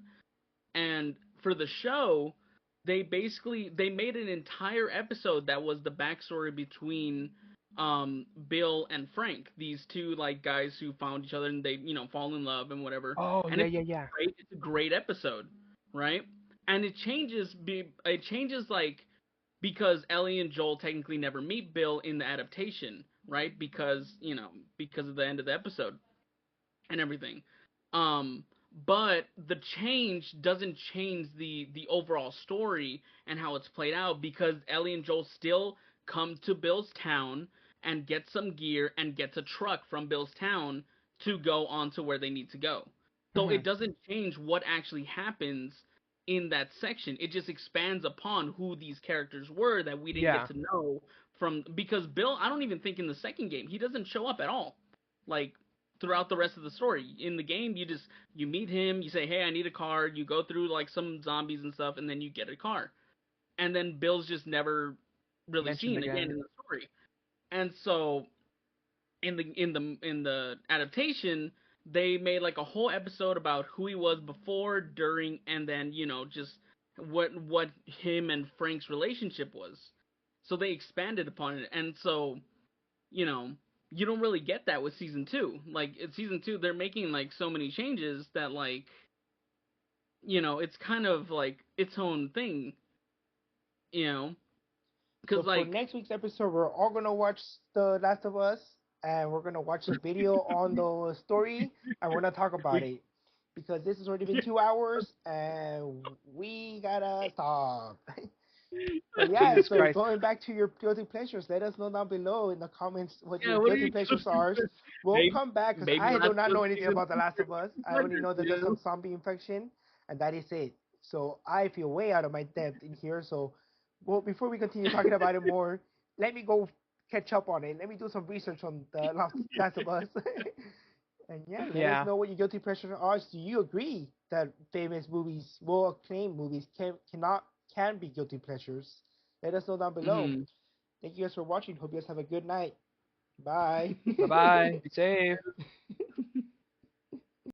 And for the show, they made an entire episode that was the backstory between Bill and Frank, these two like guys who found each other and they fall in love and whatever. Oh, and yeah. It's a great episode, right? And it changes like because Ellie and Joel technically never meet Bill in the adaptation, right? Because of the end of the episode and everything. But the change doesn't change the overall story and how it's played out because Ellie and Joel still come to Bill's town and get some gear and gets a truck from Bill's town to go on to where they need to go. So it doesn't change what actually happens in that section. It just expands upon who these characters were that we didn't get to know because Bill, I don't even think in the second game, he doesn't show up at all. Like throughout the rest of the story. In the game, you meet him, you say, hey, I need a car, you go through like some zombies and stuff, and then you get a car. And then Bill's just never really seen again in the story. And so in the adaptation, they made like a whole episode about who he was before, during, and then, just what him and Frank's relationship was. So they expanded upon it. And so, you don't really get that with season 2. Like in season 2, they're making like so many changes that like, it's kind of like its own thing, because so for next week's episode, we're all gonna watch The Last of Us, and we're gonna watch the video on the story, and we're gonna talk about it because this has already been 2 hours, and we gotta stop. But yeah, so going back to your guilty pleasures, let us know down below in the comments what your guilty pleasures are. We'll come back because I do not know anything about The Last of Us. I only know that there's some zombie infection, and that is it. So I feel way out of my depth in here. So, well, before we continue talking about it more, let me go catch up on it. Let me do some research on The Last of Us. And yeah, let us Yeah. know what your guilty pleasures are. Do you agree that famous movies, well acclaimed movies, can be guilty pleasures? Let us know down below. Mhm. Thank you guys for watching. Hope you guys have a good night. Bye. Bye bye. Be safe.